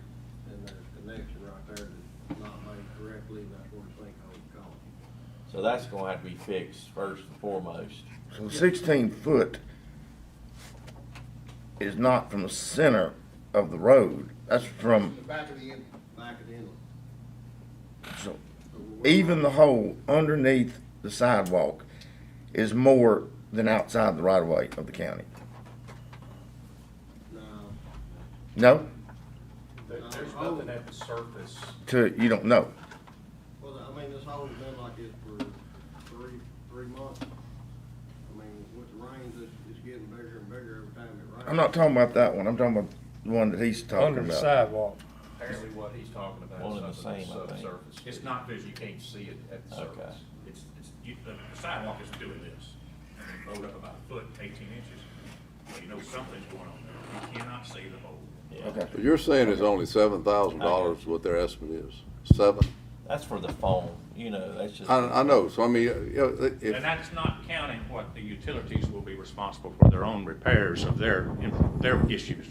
and there's a connection right there that's not made correctly, and that's where the sinkhole caused. So that's gonna have to be fixed first and foremost. So 16 foot is not from the center of the road. That's from, The back of the inlet. Back of the inlet. so even the hole underneath the sidewalk is more than outside the right of way of the county. Now, No? there's nothing at the surface. You don't know. Well, I mean, this hole's been like this for three months. I mean, with the rains, it's getting bigger and bigger every time it rains. I'm not talking about that one. I'm talking about the one that he's talking Under the about. sidewalk. Apparently what he's talking One about and is the something same, I think. subsurface. It's not You visual. can't see it at the Okay. surface. The sidewalk isn't doing this. I mean, rolled up about a foot, 18 inches. Well, you know something's going on there. You cannot see the hole. Yeah. Okay. But you're saying it's only $7,000 what their estimate is? 7? That's for the phone, you know, that's just. I know, so I mean, you know, if, And that's not counting what the utilities will be responsible for their own repairs of their issues.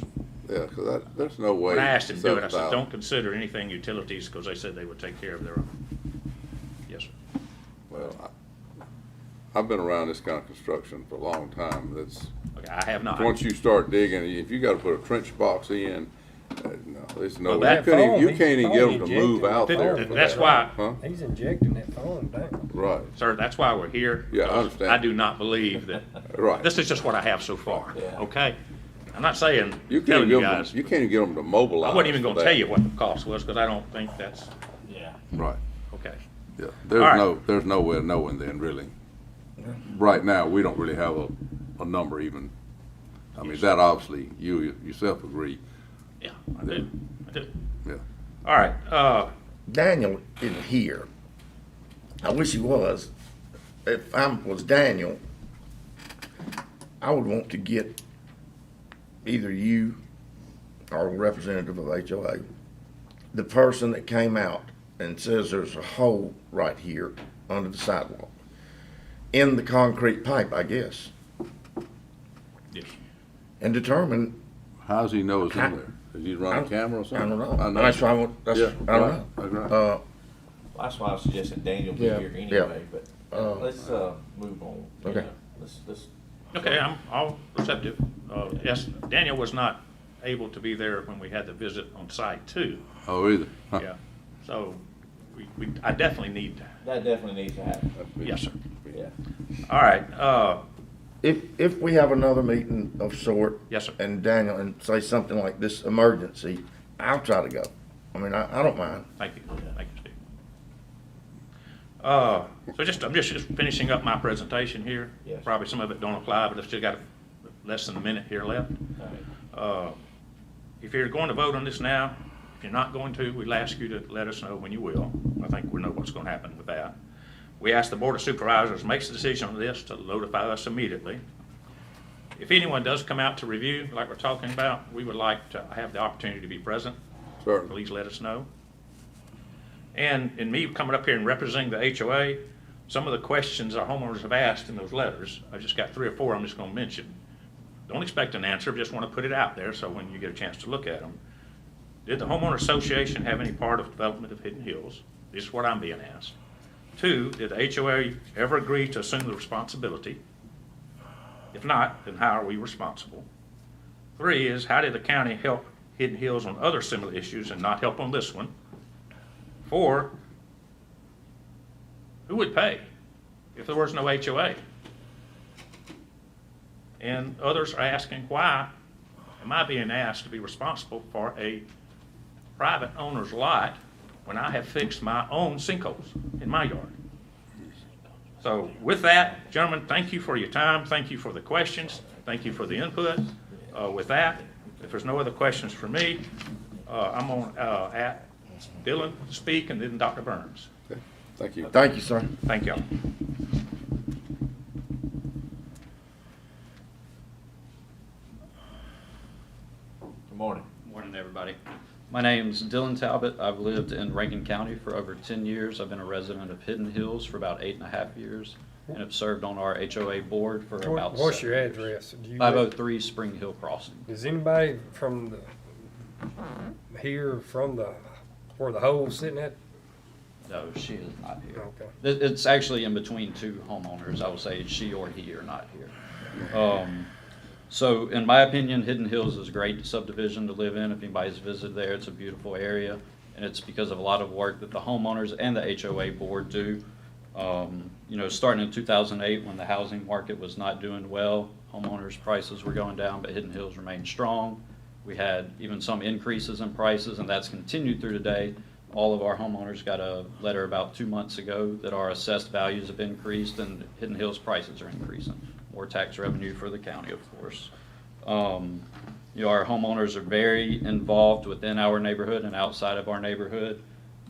yeah, because there's no way. When I asked him to do it, I said, 7,000. don't consider anything utilities, because they said they would take care of their own. Yes, sir. Well, I've been around this kind of construction for a long time. That's, Okay, I have not. once you start digging, if you gotta put a trench box in, no, there's no Well, way. that You can't even get them to phone move out injected. there. for That's that. why, Huh? He's injecting that foam down. Right, sir, that's why we're here. Yeah, I because understand. I do not believe that, right. this is just what I have so far, Yeah. okay? I'm not saying, You can't telling get you them, guys, you can't even get them to mobilize. I wasn't even for gonna that. tell you what the cost was, because I don't think that's, Yeah. Right, okay. yeah. All right. There's no way of knowing then, really. Right now, we don't really have a number even. I mean, that obviously, you yourself agree, Yeah, I do. yeah. All right, Daniel isn't here. I wish he was. If I was Daniel, I would want to get either you or a representative of HOA, the person that came out and says there's a hole right here under the sidewalk, in the concrete pipe, I guess, yes. and determine, How does he know it's in there? Is he running a camera or I something? don't know. That's why I want, Yeah, I don't know. right, right. Well, that's why I suggested Daniel be Yeah, here yeah. anyway, but let's, move on. you Okay. know. Let's. Okay, I'm all receptive. Yes, Daniel was not able to be there when we had the visit on site too. Oh, either? Huh. Yeah, so I definitely need, That definitely needs to happen. yes, sir. Yeah. All right, If we have another meeting of sort. Yes, sir. And Daniel, and say something like this emergency, I'll try to go. I mean, I don't mind. thank you, Steve. So I'm just finishing up my presentation here. Yes. Probably some of it don't apply, but I've still got less than a minute here left. All right. If you're going to vote on this now, If you're not going to, we'll ask you to let us know when you will. I think we know what's going to happen with that. We ask the Board of Supervisors makes a decision on this to notify us immediately. If anyone does come out to review, like we're talking about, we would like to have the opportunity to be present. Certainly. Please let us know. And in me coming up here and representing the HOA, some of the questions our homeowners have asked in those letters, I just got 3 or 4 I'm just going to mention. Don't expect an answer, just want to put it out there so when you get a chance to look at them. Did the homeowner association have any part of development of Hidden Hills? This is what I'm being asked. 2, did the HOA ever agree to assume the responsibility? If not, then how are we responsible? 3 is, how did the county help Hidden Hills on other similar issues and not help on this one? 4, who would pay if there was no HOA? And others are asking, why am I being asked to be responsible for a private owner's lot when I have fixed my own sinkholes in my yard? So with that, gentlemen, thank you for your time. Thank you for the questions. Thank you for the input. With that, if there's no other questions for me, I'm going to ask Dylan to speak and then Dr. Burns. Okay. Thank you. Thank you, sir. Thank y'all. Good morning. Morning, everybody. My name's Dylan Talbot. I've lived in Rankin County for over 10 years. I've been a resident of Hidden Hills for about 8.5 years, and have served on our HOA board for about What's 7 your years. address? Do you 503 Spring Hill Crossing. Does anybody from here, from where the hole's sitting at? No, she is not here. Okay. It's actually in between 2 homeowners. I would say she or he are not here. So in my opinion, Hidden Hills is a great subdivision to live in. If anybody's visited there, it's a beautiful area. And it's because of a lot of work that the homeowners and the HOA board do. You know, starting in 2008 when the housing market was not doing well, homeowners' prices were going down, but Hidden Hills remained strong. We had even some increases in prices, and that's continued through today. All of our homeowners got a letter about 2 months ago that our assessed values have increased and Hidden Hills prices are increasing. More tax revenue for the county, of course. You know, our homeowners are very involved within our neighborhood and outside of our neighborhood.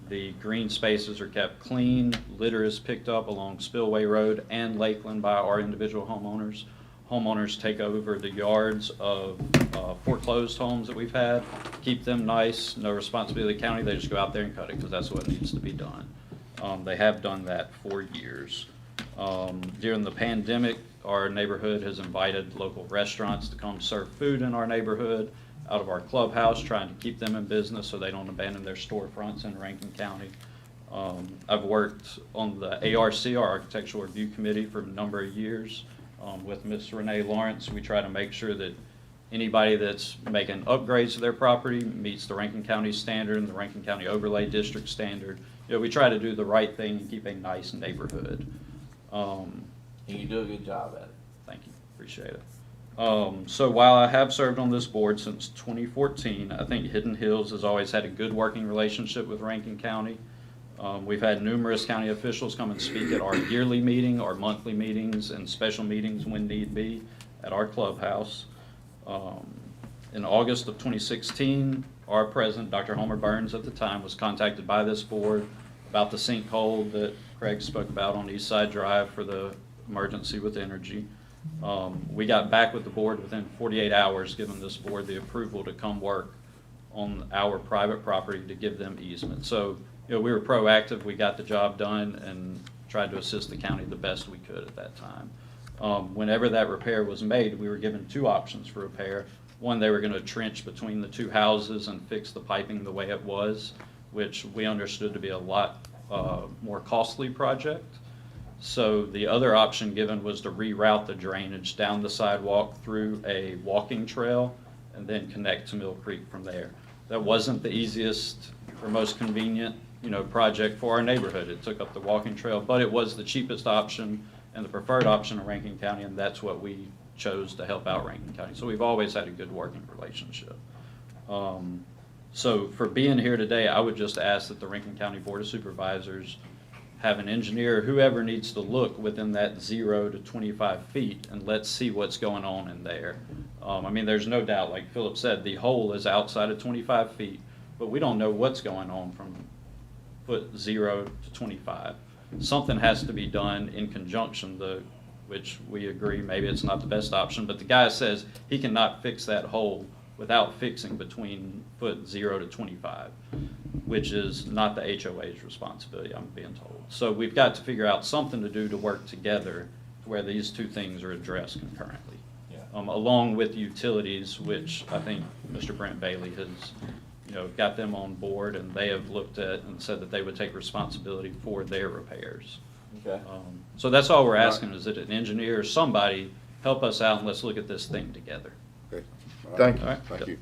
The green spaces are kept clean. Litter is picked up along Spillway Road and Lakeland by our individual homeowners. Homeowners take over the yards of foreclosed homes that we've had, keep them nice, no responsibility of the county. They just go out there and cut it because that's what needs to be done. They have done that for years. During the pandemic, our neighborhood has invited local restaurants to come serve food in our neighborhood out of our clubhouse, trying to keep them in business so they don't abandon their storefronts in Rankin County. I've worked on the ARC, our Architectural Review Committee, for a number of years with Ms. Renee Lawrence. We try to make sure that anybody that's making upgrades to their property meets the Rankin County standard and the Rankin County Overlay District standard. You know, we try to do the right thing and keep a nice neighborhood. And you do a good job at it. Thank you, appreciate it. So while I have served on this board since 2014, I think Hidden Hills has always had a good working relationship with Rankin County. We've had numerous county officials come and speak at our yearly meeting, our monthly meetings, and special meetings when need be at our clubhouse. In August of 2016, our president, Dr. Homer Burns at the time, was contacted by this board about the sinkhole that Craig spoke about on East Side Drive for the emergency with energy. We got back with the board within 48 hours, giving this board the approval to come work on our private property to give them easement. So, you know, we were proactive, we got the job done and tried to assist the county the best we could at that time. Whenever that repair was made, we were given 2 options for repair. One, they were going to trench between the 2 houses and fix the piping the way it was, which we understood to be a lot more costly project. So the other option given was to reroute the drainage down the sidewalk through a walking trail and then connect to Mill Creek from there. That wasn't the easiest or most convenient, you know, project for our neighborhood. It took up the walking trail, but it was the cheapest option and the preferred option in Rankin County, and that's what we chose to help out Rankin County. So we've always had a good working relationship. So for being here today, I would just ask that the Rankin County Board of Supervisors have an engineer, whoever needs to look within that 0 to 25 feet, and let's see what's going on in there. I mean, there's no doubt, like Philip said, the hole is outside of 25 feet. but we don't know what's going on from foot 0 to 25. Something has to be done in conjunction, which we agree maybe it's not the best option, but the guy says he cannot fix that hole without fixing between foot 0 to 25, which is not the HOA's responsibility, I'm being told. So we've got to figure out something to do to work together to where these two things are addressed concurrently. Yeah. Along with utilities, which I think Mr. Brent Bailey has, got them on board, and they have looked at and said that they would take responsibility for their repairs. Okay. So that's all we're asking, is that an engineer or somebody help us out and let's look at this thing together. Okay. All right. Thank you. All right? Thank you.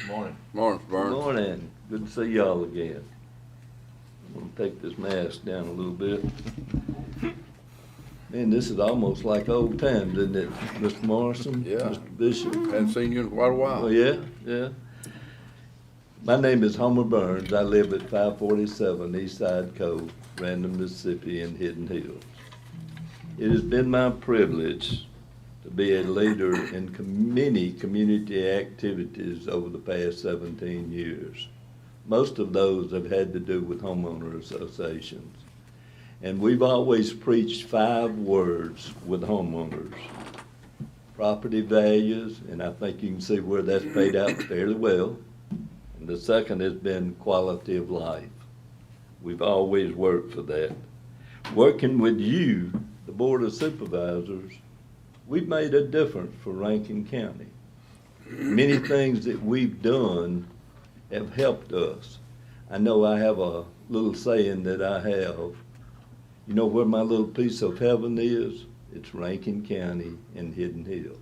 Morning. Morning, Burns. Morning, good to see y'all again. I'm gonna take this mask down a little bit. Man, this is almost like old times, isn't it, Mr. Morrison? Yeah. Mr. Bishop? Hadn't seen you in quite a while. Oh, yeah, yeah. My name is Homer Burns. I live at 547 East Side Cove, Random, Mississippi, in Hidden Hills. It has been my privilege to be a leader in many community activities over the past 17 years. Most of those have had to do with homeowner associations. And we've always preached 5 words with homeowners. Property values, and I think you can see where that's paid out fairly well. And the second has been quality of life. We've always worked for that. Working with you, the Board of Supervisors, we've made a difference for Rankin County. Many things that we've done have helped us. I know I have a little saying that I have. You know where my little piece of heaven is? It's Rankin County and Hidden Hills.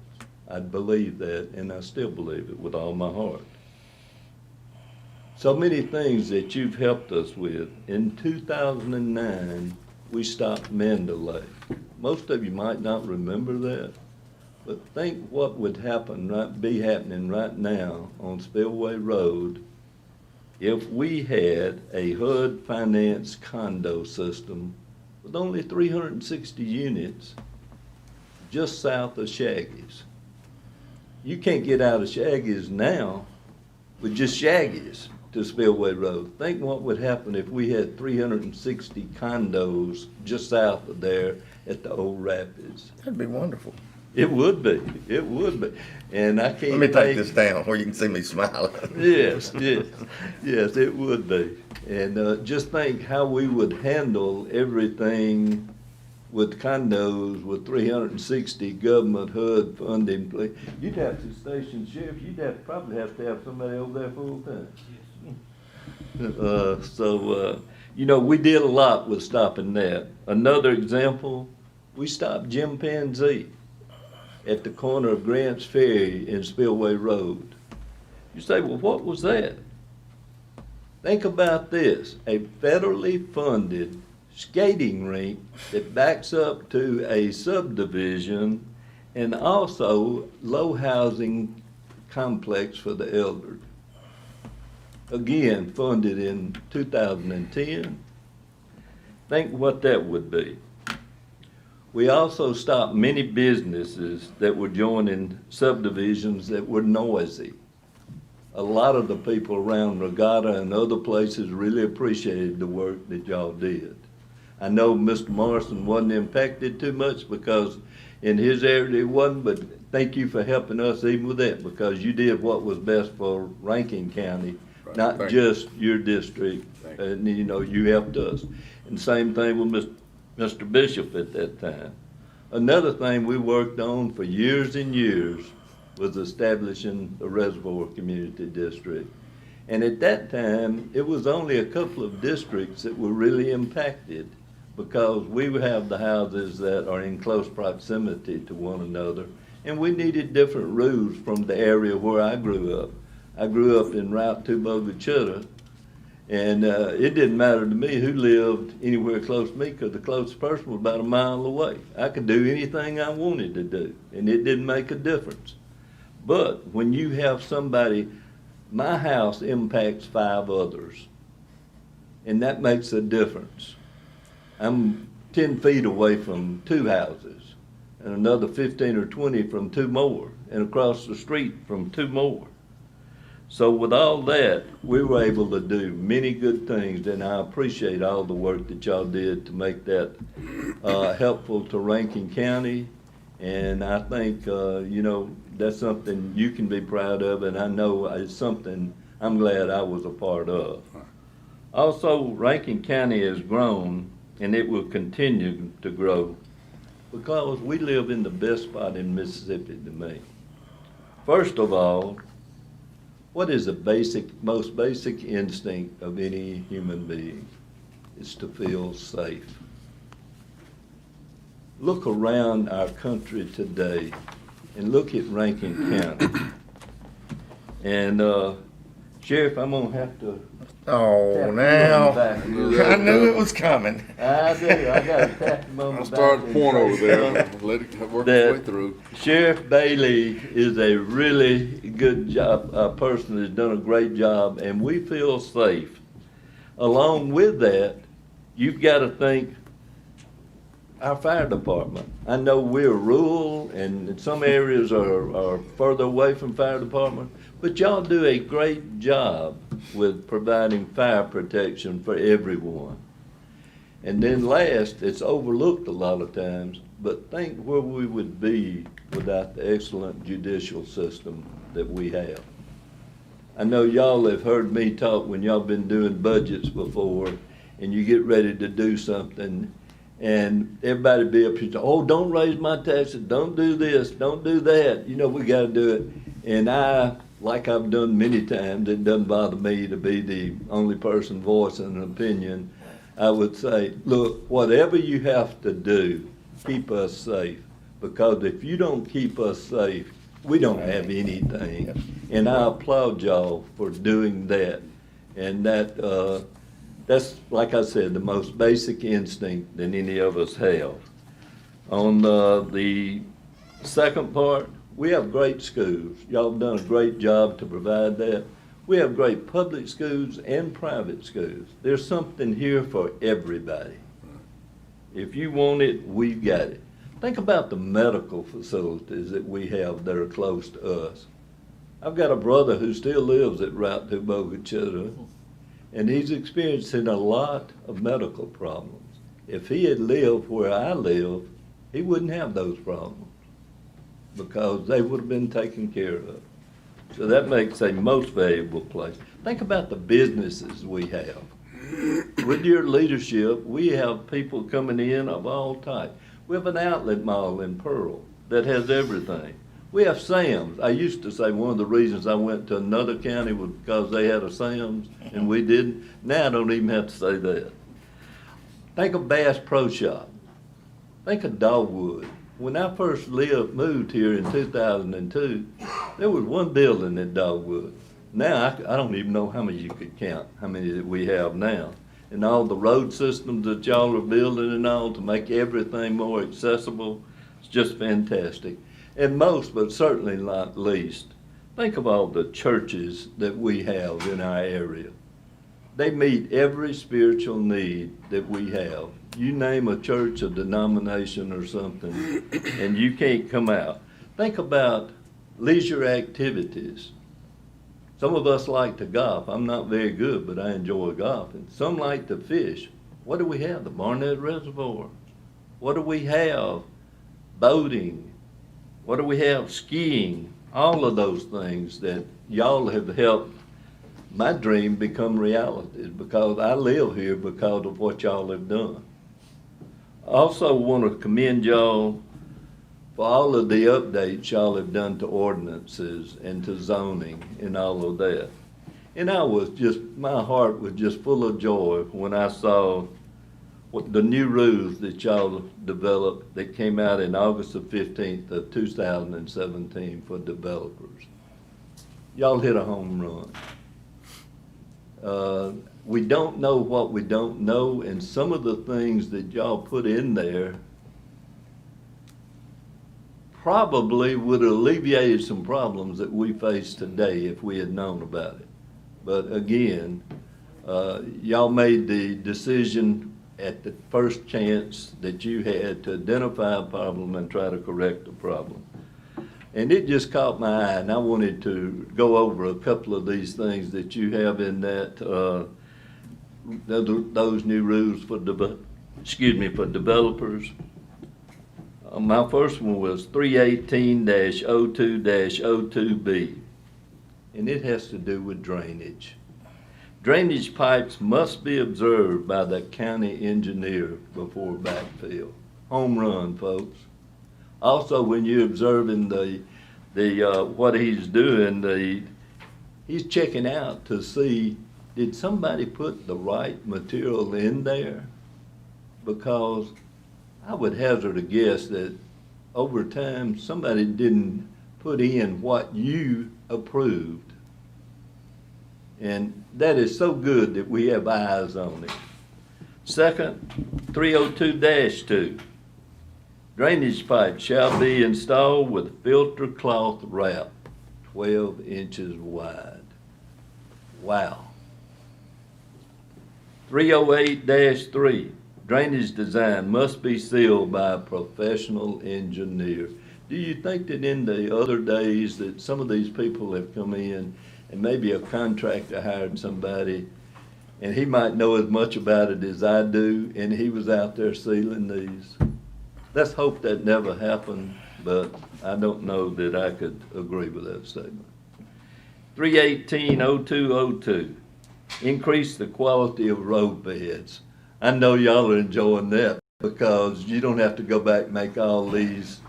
I believe that, and I still believe it with all my heart. So many things that you've helped us with. In 2009, we stopped Mandalay. Most of you might not remember that, but think what would be happening right now on Spillway Road if we had a HUD financed condo system with only 360 units just south of Shaggy's. You can't get out of Shaggy's now with just Shaggy's to Spillway Road. Think what would happen if we had 360 condos just south of there at the Old Rapids. That'd be wonderful. It would be, it would be. And I can't Let me take think- this down where you can see me smiling. Yes, yes, it would be. And just think how we would handle everything with condos with 360 government HUD funding. You'd have to station sheriff, probably have to have somebody over there full time. We did a lot with stopping that. Another example, we stopped chimpanzee at the corner of Grants Ferry and Spillway Road. You say, well, what was that? Think about this, a federally funded skating rink that backs up to a subdivision and also low housing complex for the elderly. Again, funded in 2010. Think what that would be. We also stopped many businesses that were joining subdivisions that were noisy. A lot of the people around Regatta and other places really appreciated the work that y'all did. I know Mr. Morrison wasn't impacted too much because in his area it wasn't, but thank you for helping us even with that, because you did what was best for Rankin County, Right. not Thank just your district. Thank you. And you helped us. And same thing with Mr. Bishop at that time. Another thing we worked on for years and years was establishing the Reservoir Community District. And at that time, it was only a couple of districts that were really impacted because we have the houses that are in close proximity to one another, and we needed different rules from the area where I grew up. I grew up in Route 2 Bogachuta, and it didn't matter to me who lived anywhere close to me because the closest person was about a mile away. I could do anything I wanted to do, and it didn't make a difference. But when you have somebody, my house impacts 5 others. and that makes a difference. I'm 10 feet away from 2 houses, and another 15 or 20 from 2 more, and across the street from 2 more. So with all that, we were able to do many good things, and I appreciate all the work that y'all did to make that helpful to Rankin County. And I think, that's something you can be proud of, and I know it's something I'm glad I was a part of. Also, Rankin County has grown, and it will continue to grow because we live in the best spot in Mississippi to me. First of all, what is the most basic instinct of any human being? Is to feel safe. Look around our country today and look at Rankin County. And Sheriff, I'm gonna have to. Oh, tap you now, on the back a little I bit. knew it was coming. I do. I got to tap him on the I back. started and the point over say, there, let it work its way through. Sheriff Bailey is a really good job, person that's done a great job, and we feel safe. Along with that, you've got to think our fire department. I know we're rural, and some areas are further away from fire department, but y'all do a great job with providing fire protection for everyone. And then last, it's overlooked a lot of times, but think where we would be without the excellent judicial system that we have. I know y'all have heard me talk when y'all been doing budgets before, and you get ready to do something, and everybody be up here, oh, don't raise my taxes, don't do this, don't do that, we gotta do it. And I, like I've done many times, it doesn't bother me to be the only person voicing an opinion. I would say, look, whatever you have to do, keep us safe. Because if you don't keep us safe, we don't have anything. And I applaud y'all for doing that. And that's, like I said, the most basic instinct that any of us have. On the second part, we have great schools. Y'all have done a great job to provide that. We have great public schools and private schools. There's something here for everybody. If you want it, we've got it. Think about the medical facilities that we have that are close to us. I've got a brother who still lives at Route 2 Bogachita, and he's experiencing a lot of medical problems. If he had lived where I live, he wouldn't have those problems because they would have been taken care of. So that makes a most valuable place. Think about the businesses we have. With your leadership, we have people coming in of all types. We have an outlet mall in Pearl that has everything. We have Sam's. I used to say one of the reasons I went to another county was because they had a Sam's and we didn't. Now I don't even have to say that. Think of Bass Pro Shop. Think of Dogwood. When I first moved here in 2002, there was one building at Dogwood. Now, I don't even know how many you could count, how many that we have now. And all the road systems that y'all are building and all to make everything more accessible, it's just fantastic. And most, but certainly not least, think of all the churches that we have in our area. They meet every spiritual need that we have. You name a church, a denomination or something, and you can't come out. Think about leisure activities. Some of us like to golf. I'm not very good, but I enjoy golfing. Some like to fish. What do we have? The Barnett Reservoir. What do we have? Boating. What do we have? Skiing. All of those things that y'all have helped my dream become reality because I live here because of what y'all have done. I also want to commend y'all for all of the updates y'all have done to ordinances and to zoning and all of that. And my heart was just full of joy when I saw the new rules that y'all developed that came out in August the 15th of 2017 for developers. Y'all hit a home run. We don't know what we don't know, and some of the things that y'all put in there probably would have alleviated some problems that we face today if we had known about it. But again, Y'all made the decision at the first chance that you had to identify a problem and try to correct the problem. And it just caught my eye, and I wanted to go over a couple of these things that you have in that, those new rules for for developers. My first one was 318-02-02B, and it has to do with drainage. Drainage pipes must be observed by the county engineer before backfill. Home run, folks. Also, when you're observing what he's doing, he's checking out to see, did somebody put the right material in there? Because I would hazard a guess that over time, somebody didn't put in what you approved. And that is so good that we have eyes on it. Second, 302-2. Drainage pipe shall be installed with filter cloth wrap 12 inches wide. Wow. 308-3. Drainage design must be sealed by a professional engineer. Do you think that in the other days that some of these people have come in and maybe a contractor hired somebody and he might know as much about it as I do and he was out there sealing these? Let's hope that never happened, but I don't know that I could agree with that statement. 318-0202. Increase the quality of road beds. I know y'all are enjoying that because you don't have to go back and make all these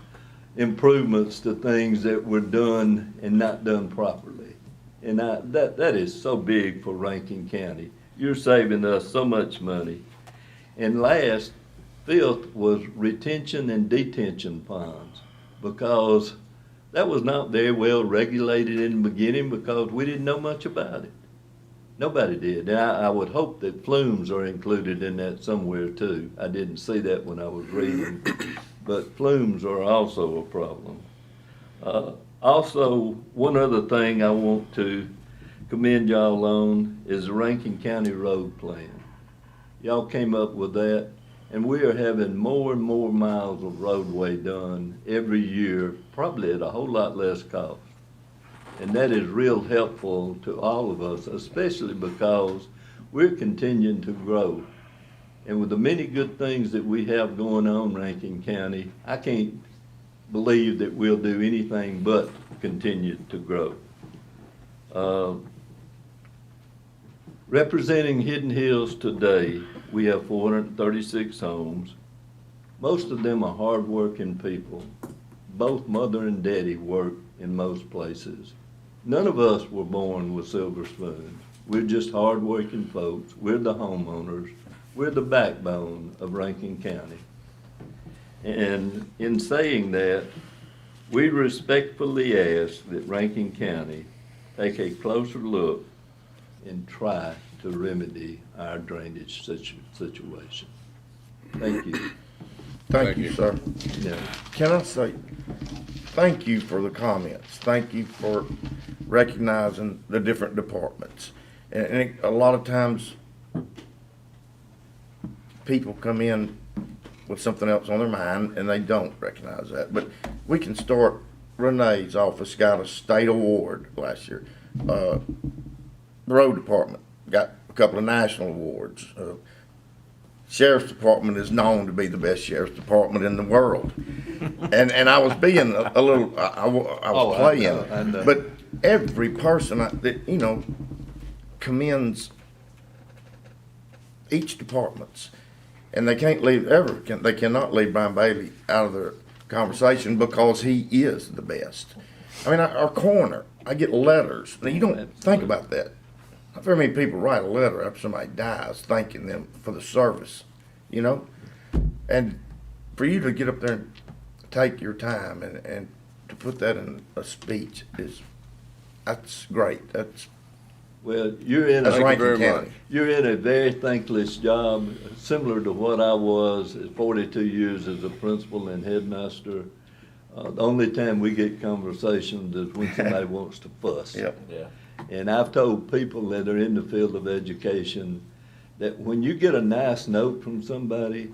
improvements to things that were done and not done properly. And that is so big for Rankin County. You're saving us so much money. And last, fifth was retention and detention ponds, because that was not very well regulated in the beginning because we didn't know much about it. Nobody did. And I would hope that flumes are included in that somewhere too. I didn't see that when I was reading, but flumes are also a problem. Also, one other thing I want to commend y'all on is the Rankin County Road Plan. Y'all came up with that, and we are having more and more miles of roadway done every year, probably at a whole lot less cost. And that is real helpful to all of us, especially because we're continuing to grow. And with the many good things that we have going on in Rankin County, I can't believe that we'll do anything but continue to grow. Representing Hidden Hills today, we have 436 homes. Most of them are hardworking people. Both mother and daddy work in most places. None of us were born with silver spoons. We're just hardworking folks. We're the homeowners. We're the backbone of Rankin County. And in saying that, we respectfully ask that Rankin County take a closer look and try to remedy our drainage situation. Thank you. Thank you, sir. Yeah. Can I say, thank you for the comments. Thank you for recognizing the different departments. And a lot of times, people come in with something else on their mind and they don't recognize that. But we can start. Renee's office got a state award last year. The road department got a couple of national awards. Sheriff's Department is known to be the best sheriff's department in the world. And I was being a little, I was playing. I know. But every person that, commends each department's. And they can't leave, they cannot leave Brian Bailey out of their conversation because he is the best. I mean, our coroner, I get letters. Now, you don't think about that. Not very many people write a letter after somebody dies thanking them for the service, And for you to get up there and take your time and to put that in a speech that's great. Well, you're in Rankin County. You're in a very thankless job, similar to what I was at 42 years as a principal and headmaster. The only time we get conversations is when somebody wants to fuss. Yep. Yeah. And I've told people that are in the field of education that when you get a nice note from somebody,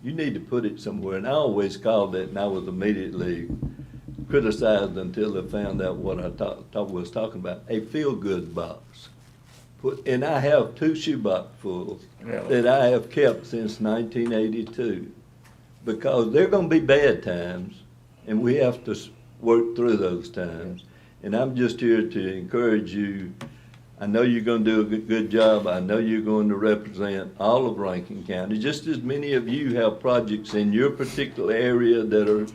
you need to put it somewhere. And I always called it, and I was immediately criticized until they found out what I was talking about, a feel-good box. And I have 2 shoebox fulls that I have kept since 1982, because there are going to be bad times, and we have to work through those times. And I'm just here to encourage you. I know you're going to do a good job. I know you're going to represent all of Rankin County. Just as many of you have projects in your particular area that are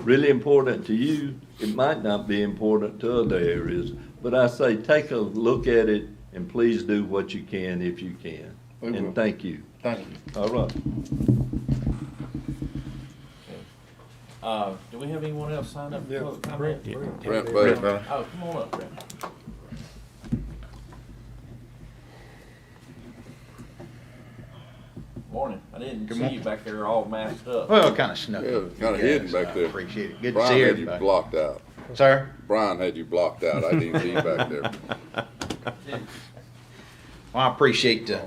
really important to you, it might not be important to other areas. But I say take a look at it, and please do what you can if you can. And thank you. Thank you. All right. Do we have anyone else sign up for Yeah, public comment? Brent Brent Bailey. Oh, come on up, Brent. Morning. I didn't see you back there all masked up. Well, kind of snuck. Yeah, up. kind of You hidden guys, back I there. Appreciate it. Good to Brian see had you everybody. blocked out. Sir? Brian had you blocked out. I didn't see you back there. Well, I appreciate the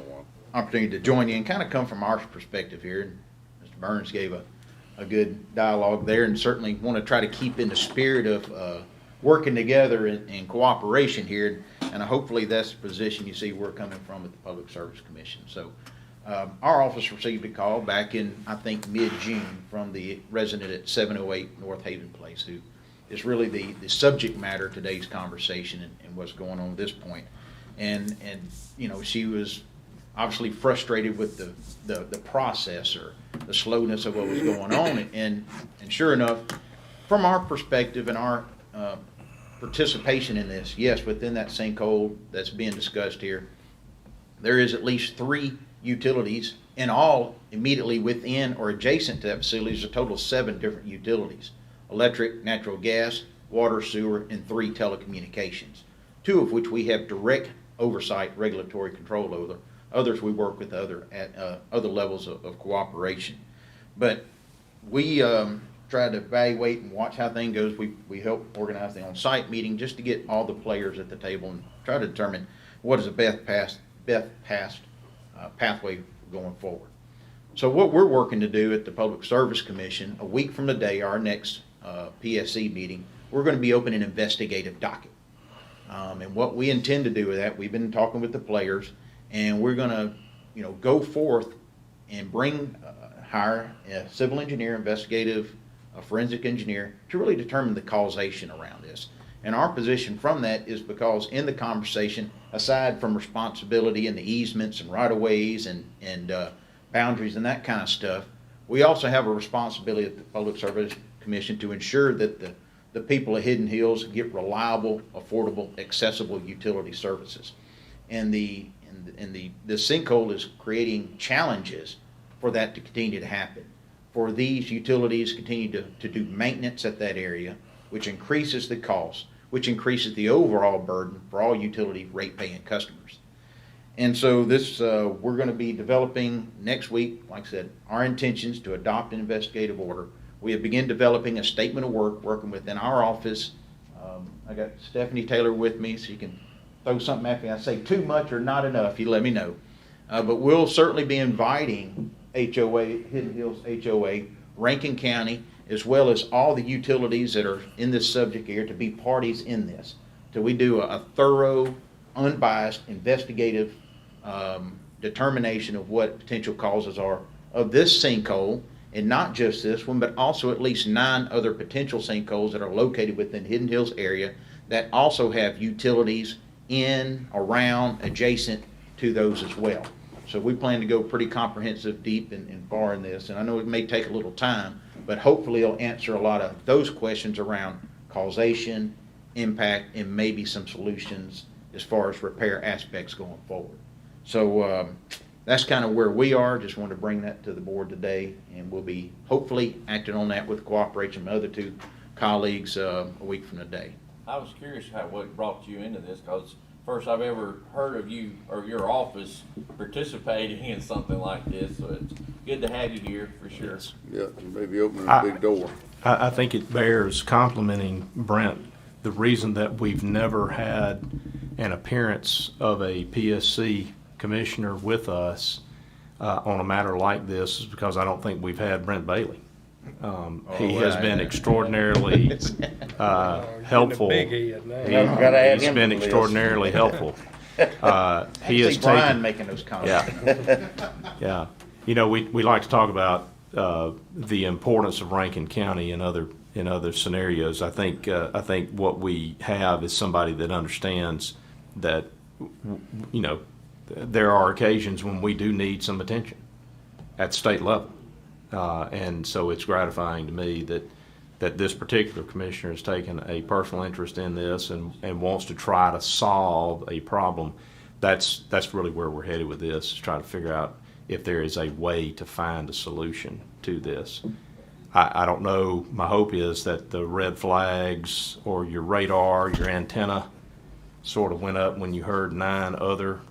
opportunity to join you and kind of come from our perspective here. Mr. Burns gave a good dialogue there, and certainly want to try to keep in the spirit of working together in cooperation here. And hopefully that's the position you see we're coming from at the Public Service Commission. So our office received a call back in, I think, mid-June from the resident at 708 North Haven Place, who is really the subject matter of today's conversation and what's going on at this point. And you know, she was obviously frustrated with the process or the slowness of what was going on. And sure enough, from our perspective and our participation in this, yes, within that sinkhole that's being discussed here, there is at least 3 utilities, and all immediately within or adjacent to that facility is a total of 7 different utilities: electric, natural gas, water, sewer, and 3 telecommunications, 2 of which we have direct oversight, regulatory control over. Others we work with at other levels of cooperation. But we try to evaluate and watch how things goes. We help organize the on-site meeting just to get all the players at the table and try to determine what is the best pathway going forward. So what we're working to do at the Public Service Commission, a week from today, our next PSC meeting, we're going to be opening an investigative docket. And what we intend to do with that, we've been talking with the players, and we're going to, go forth and hire a civil engineer, investigative, a forensic engineer to really determine the causation around this. And our position from that is because in the conversation, aside from responsibility and the easements and right-of-ways and boundaries and that kind of stuff, we also have a responsibility at the Public Service Commission to ensure that the people of Hidden Hills get reliable, affordable, accessible utility services. And the sinkhole is creating challenges for that to continue to happen. For these utilities continue to do maintenance at that area, which increases the cost, which increases the overall burden for all utility rate-paying customers. And so this, we're going to be developing next week, like I said, our intentions to adopt an investigative order. We have begun developing a statement of work, working within our office. I got Stephanie Taylor with me, so you can throw something at me. I say too much or not enough, you let me know. But we'll certainly be inviting HOA, Hidden Hills HOA, Rankin County, as well as all the utilities that are in this subject area to be parties in this. So we do a thorough, unbiased, investigative determination of what potential causes are of this sinkhole, and not just this one, but also at least 9 other potential sinkholes that are located within Hidden Hills area that also have utilities in, around, adjacent to those as well. So we plan to go pretty comprehensive, deep, and far in this. And I know it may take a little time, but hopefully it'll answer a lot of those questions around causation, impact, and maybe some solutions as far as repair aspects going forward. So that's kind of where we are. Just wanted to bring that to the board today, and we'll be hopefully acting on that with cooperation from the other 2 colleagues a week from today. I was curious what brought you into this, because first I've ever heard of you or your office participating in something like this, so it's good to have you here for sure. Yes. Yeah, you may be opening a big door. I think it bears complimenting Brent the reason that we've never had an appearance of a PSC commissioner with us on a matter like this is because I don't think we've had Brent Bailey. He has been extraordinarily helpful. Big head now. Gotta add He's him been to the list. extraordinarily helpful. He has See Brian taken, making those comments. yeah. You know, we like to talk about the importance of Rankin County in other scenarios. I think what we have is somebody that understands that, you know, there are occasions when we do need some attention at state level. And so it's gratifying to me that this particular commissioner has taken a personal interest in this and wants to try to solve a problem. That's really where we're headed with this, is try to figure out if there is a way to find a solution to this. I don't know. My hope is that the red flags or your radar, your antenna sort of went up when you heard 9 other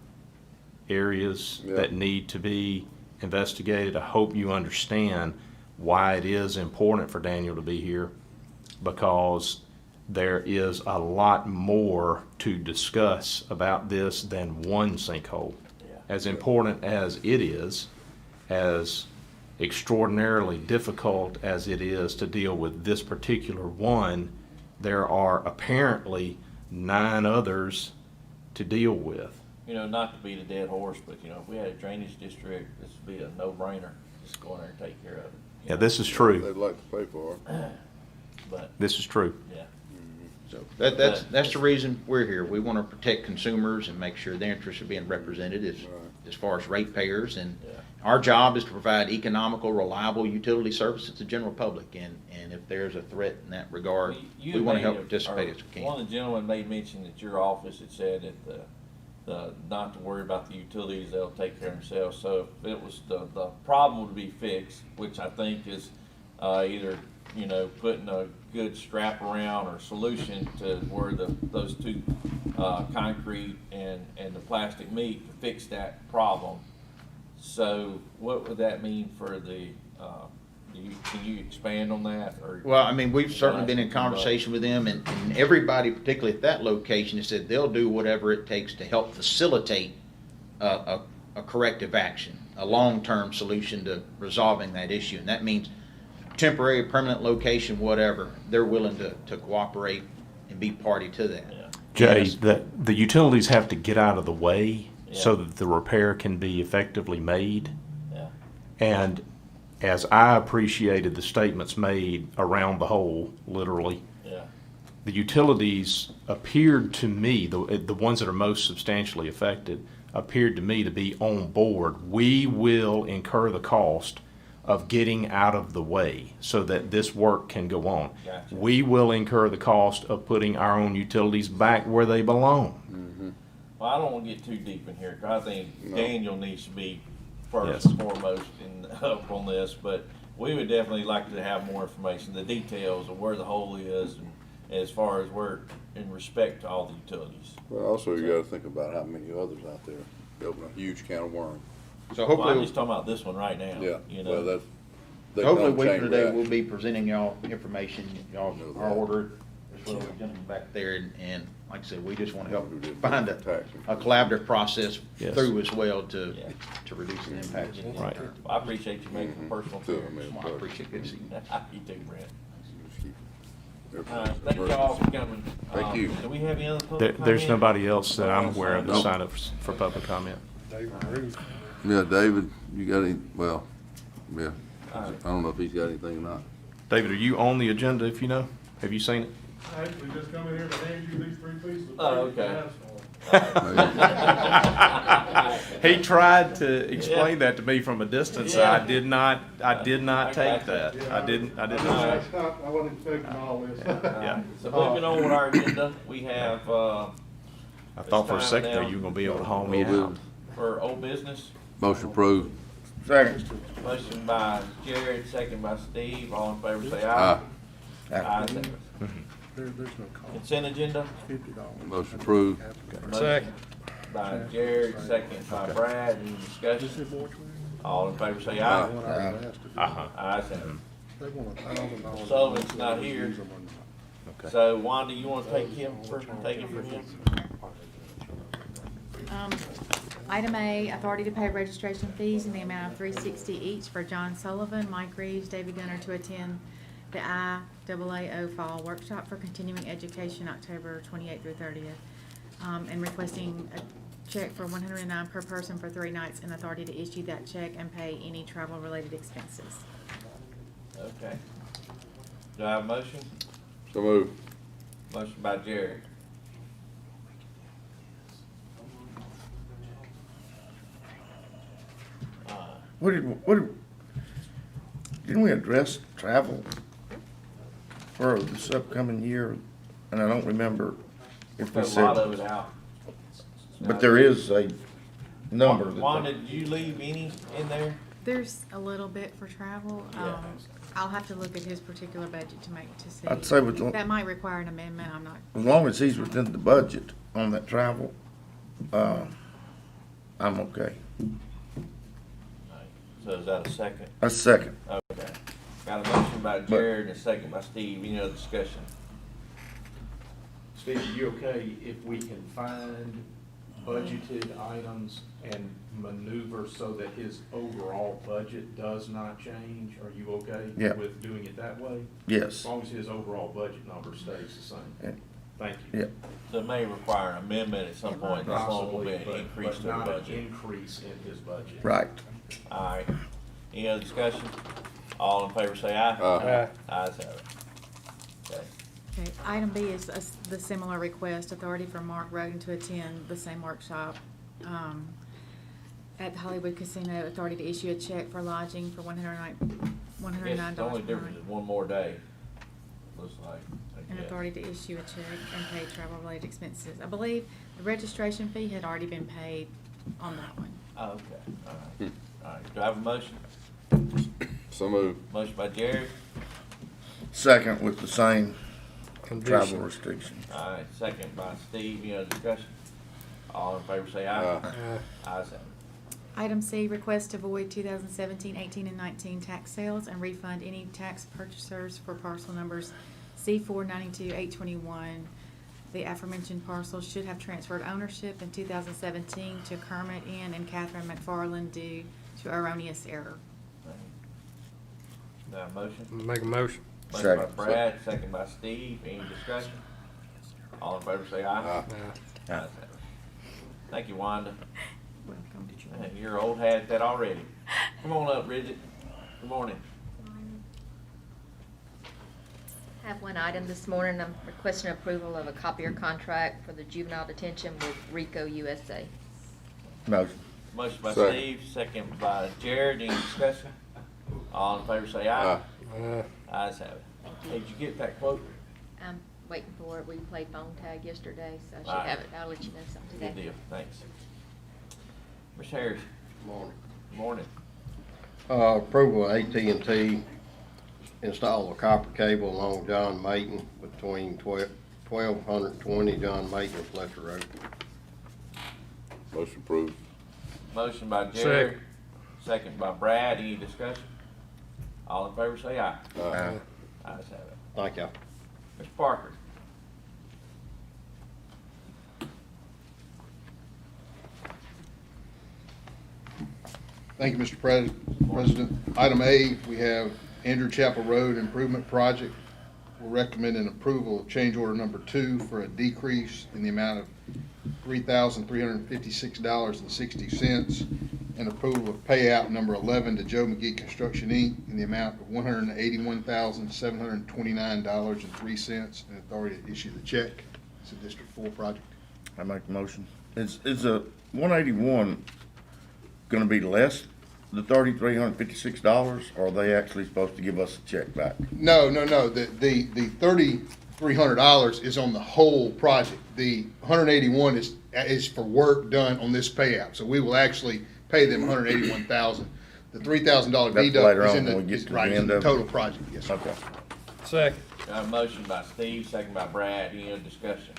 areas that need to be investigated. I hope you understand why it is important for Daniel to be here, because there is a lot more to discuss about this than one sinkhole. As important as it is, as extraordinarily difficult as it is to deal with this particular one, there are apparently 9 others to deal with. You know, not to beat a dead horse, but you know, if we had a drainage district, this would be a no-brainer. Just go in there and take care of it. Yeah, this is true. They'd like to pay for it. But This is true. yeah, So that's the reason we're here. We want to protect consumers and make sure their interests are being represented as far as ratepayers. And Yeah. our job is to provide economical, reliable utility services to the general public. And if there's a threat in that regard, You we want to made help participate as we One can. of the gentlemen made mention that your office had said that not to worry about the utilities, they'll take care of themselves. So if it was the problem to be fixed, which I think is either, you know, putting a good strap around or solution to where those 2 concrete and the plastic meet to fix that problem. So what would that mean for the, can you expand on that? Or Well, I mean, we've certainly been in conversation with them, and everybody, particularly at that location, has said they'll do whatever it takes to help facilitate a corrective action, a long-term solution to resolving that issue. And that means temporary, permanent location, whatever. They're willing to cooperate and be party to that. Yeah. Jay, Yes. the utilities have to get out of the way so Yeah. that the repair can be effectively made. Yeah. And as I appreciated the statements made around the hole, literally, Yeah. the utilities appeared to me, the ones that are most substantially affected, appeared to me to be on board. We will incur the cost of getting out of the way so that this work can go on. Gotcha. We will incur the cost of putting our own utilities back where they belong. Well, I don't want to get too deep in here, 'cause I think No. Daniel needs to be first Yes. and foremost up on this, but we would definitely like to have more information, the details of where the hole is, and as far as where, in respect to all the utilities. Well, also you gotta think about how many others out there. They open a huge can of worms. So Well, I'm hopefully, just talking about this one right now. Yeah, You well, know, they hopefully can later change today, that. we'll be presenting y'all information. Y'all Know are that. ordered, as well as the gentleman back there. And like I said, we just want to help Who did find tax. a collaborative process Yes. through as well to Yeah. reduce the impacts. Right. I appreciate you making a personal Too, I appearance. mean, I appreciate it. Good to see you. You too, Brent. Everything's All right, thank y'all for coming. Thank you. Do we have any other public There's comment? nobody else that I'm aware of that Nope. signed up for public comment. David Ruth. Yeah, David, you got any, well, yeah, All right. I don't know if he's got anything or not. David, are you on the agenda if you know? Have you seen it? I actually just come in here to hand you these 3 pieces of Oh, paper. okay. He tried to explain that to me from a distance. Yeah. I did not take that. I didn't I wasn't expecting all this. Yeah. So moving on with our agenda, we have, I thought for a second there you were gonna be able to haul me out. for old business, Motion approved. Second. motion by Jared, second by Steve, all in favor say aye. Ayes have it. Consent agenda, Motion approved. motion by Jared, second by Brad, any discussion? All in favor say aye. Uh-huh. Ayes have it. Sullivan's not here. So Wanda, you wanna take him first, take it from him? Item A, authority to pay registration fees in the amount of $360 each for John Sullivan, Mike Reeves, David Gunner to attend the IAAO Fall Workshop for Continuing Education, October 28th through 30th. And requesting a check for $109 per person for 3 nights, and authority to issue that check and pay any travel-related expenses. Okay. Do I have a motion? So move. Motion by Jared. Didn't we address travel for this upcoming year? And I don't remember if we Got a lot of said, it out. but there is a number. that- Wanda, did you leave any in there? There's a little bit for travel. Yeah. I'll have to look at his particular budget to see. I'd say with, That might require an amendment, I'm not. as long as he's within the budget on that travel, I'm okay. So is that a second? A second. Okay. Got a motion by Jared and a second by Steve. Any other discussion? Steve, are you okay if we can find budgeted items and maneuver so that his overall budget does not change? Are you okay Yeah. with doing it that way? Yes. As long as his overall budget number stays the same. Yeah. Thank you. Yeah. So it may require an amendment at some point. This won't Possibly, be an but increase to the not an budget. increase in his budget. Right. All right. Any other discussion? All in favor say aye. Aye. Ayes have it. Okay. Okay, item B is the similar request, authority for Mark Roden to attend the same workshop at the Hollywood Casino, authority to issue a check for lodging for $109 Guess the only per difference night, is one more day. Looks like. I and guess. authority to issue a check and pay travel-related expenses. I believe the registration fee had already been paid on that one. Oh, okay. All right. All right. Do I have a motion? So move. Motion by Jared. Second with the same travel Condition. restrictions. All right. Second by Steve. Any other discussion? All in favor say aye. Aye. Ayes have it. Item C, request to void 2017, 18, and 19 tax sales and refund any tax purchasers for parcel numbers C492-821. The aforementioned parcels should have transferred ownership in 2017 to Kermit N. and Catherine McFarland due to erroneous error. Do I have a motion? Make a motion. Motion by Second. Brad, second by Steve. Any discussion? All in favor say aye. Aye. Ayes have it. Thank you, Wanda. Welcome. Man, you're old hat that already. Come on up, Bridget. Good morning. I have one item this morning. I'm requesting approval of a copier contract for the juvenile detention with Rico USA. Motion. Motion by Second. Steve, second by Jared. Any discussion? All in favor say aye. Ayes have it. Hey, did you get that quote? I'm waiting for it. We played phone tag yesterday, so I should Alright. have it. I'll let you know something Good today. deal, thanks. Ms. Harris, Morning. morning. Approval of AT&T install a copper cable along John Mayton between 1220 John Mayton and Fletcher Road. Motion approved. Motion by Jared, second by Brad. Any discussion? All in favor say aye. Aye. Ayes have it. Thank you. Mr. Parker. Thank you, Mr. President. Item A, we have Andrew Chapel Road Improvement Project. We're recommending approval of change order number 2 for a decrease in the amount of $3,356.60 and approval of payout number 11 to Joe McGee Construction, Inc. in the amount of $181,729.03 and authority to issue the check. It's a District 4 project. I make the motion. Is a 181 gonna be less, the $3,356, or are they actually supposed to give us a check back? No. The $3,300 is on the whole project. The 181 is for work done on this payout. So we will actually pay them 181,000. The $3,000 That's deduct later is on in when we the, get is to the right, is end in the of it. total project, yes, sir. Okay. Second. Got a motion by Steve, second by Brad. Any other discussion?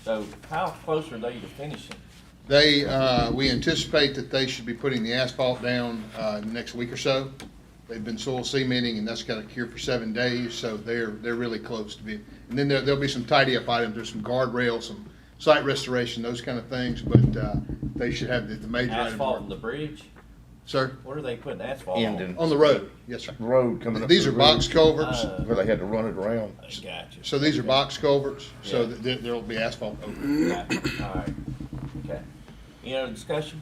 So how close are they to finishing? They, we anticipate that they should be putting the asphalt down, in the next week or so. They've been soil cementing, and that's got to cure for 7 days, so they're really close to being. And then there'll be some tidy up items. There's some guardrails, some site restoration, those kind of things, but they should have the major item. Asphalt on the bridge? Sir? What are they putting asphalt on? On the road, yes, sir. Road coming up. These the are road box culverts. Where they had to run it around. I got you. So these are box culverts, so Yeah. there'll be asphalt over them. Got you. All right. Okay. Any other discussion?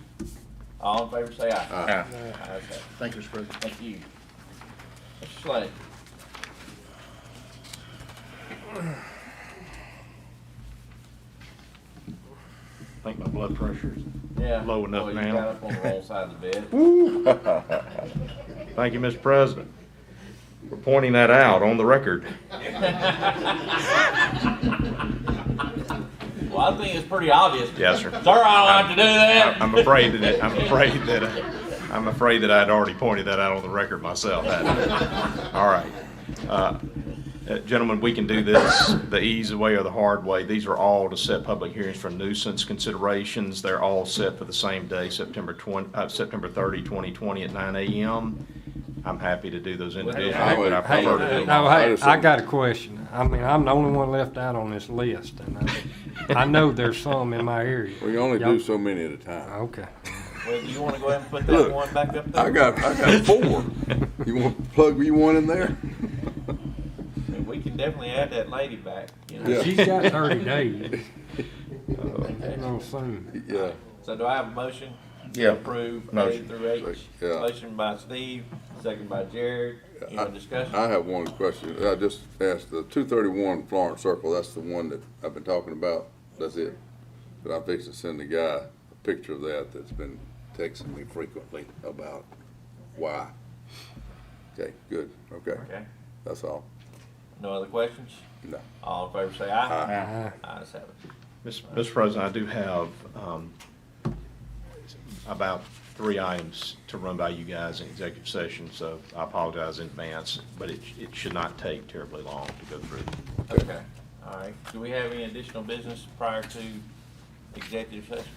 All in favor, say aye. Aye. Ayes have it. Thank you, Mr. President. Thank you. Mr. Slade. I think my blood pressure's Yeah. low enough Well, now. You got up on the wrong side of the bed. Thank you, Mr. President, for pointing that out on the record. Well, I think it's pretty obvious. Yes, sir. Sir, I don't like to do that. I'm afraid that I'd already pointed that out on the record myself. All right. Gentlemen, we can do this the easy way or the hard way. These are all to set public hearings for nuisance considerations. They're all set for the same day, September 30, 2020 at 9 a.m. I'm happy to do those individually, but I prefer to do them all. I got a question. I mean, I'm the only one left out on this list, and I know there's some in my area. We only Y'all- do so many at a time. Okay. Well, do you want to go ahead and put that Look, one back up there? I got 4. You want to plug me one in there? And we can definitely add that lady back, you know. Yeah. She's got 30 days. Okay. No, soon. Yeah. So do I have a motion? Yeah. To approve A Motion. through H? Yeah. Motion by Steve, second by Jared. Any other discussion? I have one question. I just asked, the 231 Florence Circle, that's the one that I've been talking about. That's it. But I'm fixing to send the guy a picture of that that's been texting me frequently about why. Okay, good. Okay. Okay. That's all. No other questions? No. All in favor say aye. Aye. Ayes have it. Mr. President, I do have about 3 items to run by you guys in executive session, so I apologize in advance, but it should not take terribly long to go through. Okay. All right. Do we have any additional business prior to executive session?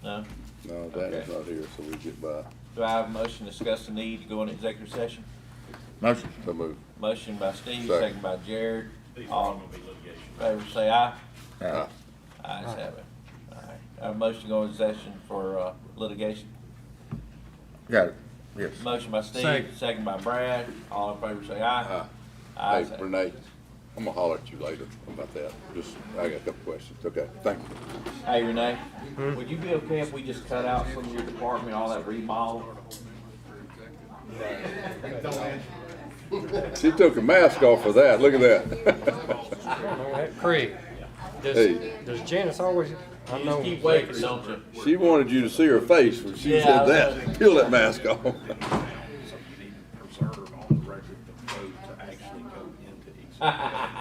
No? No, Danny's not here, so we get by. Do I have a motion to discuss the need to go into executive session? Motion. So move. Motion by Steve, Second. second by Jared. All in favor say aye. Aye. Ayes have it. All right. I have a motion to go into session for litigation. Got it. Yes. Motion by Steve, Second. second by Brad. All in favor say aye. Aye. Ayes Hey, have it. Renee, I'm gonna holler at you later about that. I got a couple questions. Okay, thank you. Hey Renee, would you be okay if we just cut out some of your department, all that remodel? She took a mask off for that. Look at that. I don't know that. Craig, Hey. does Janice always, I You know. just keep waiting, don't you? She wanted you to see her face when she Yeah, said I that. Peel that mask off. So you need to preserve on the record the vote to actually go into executive.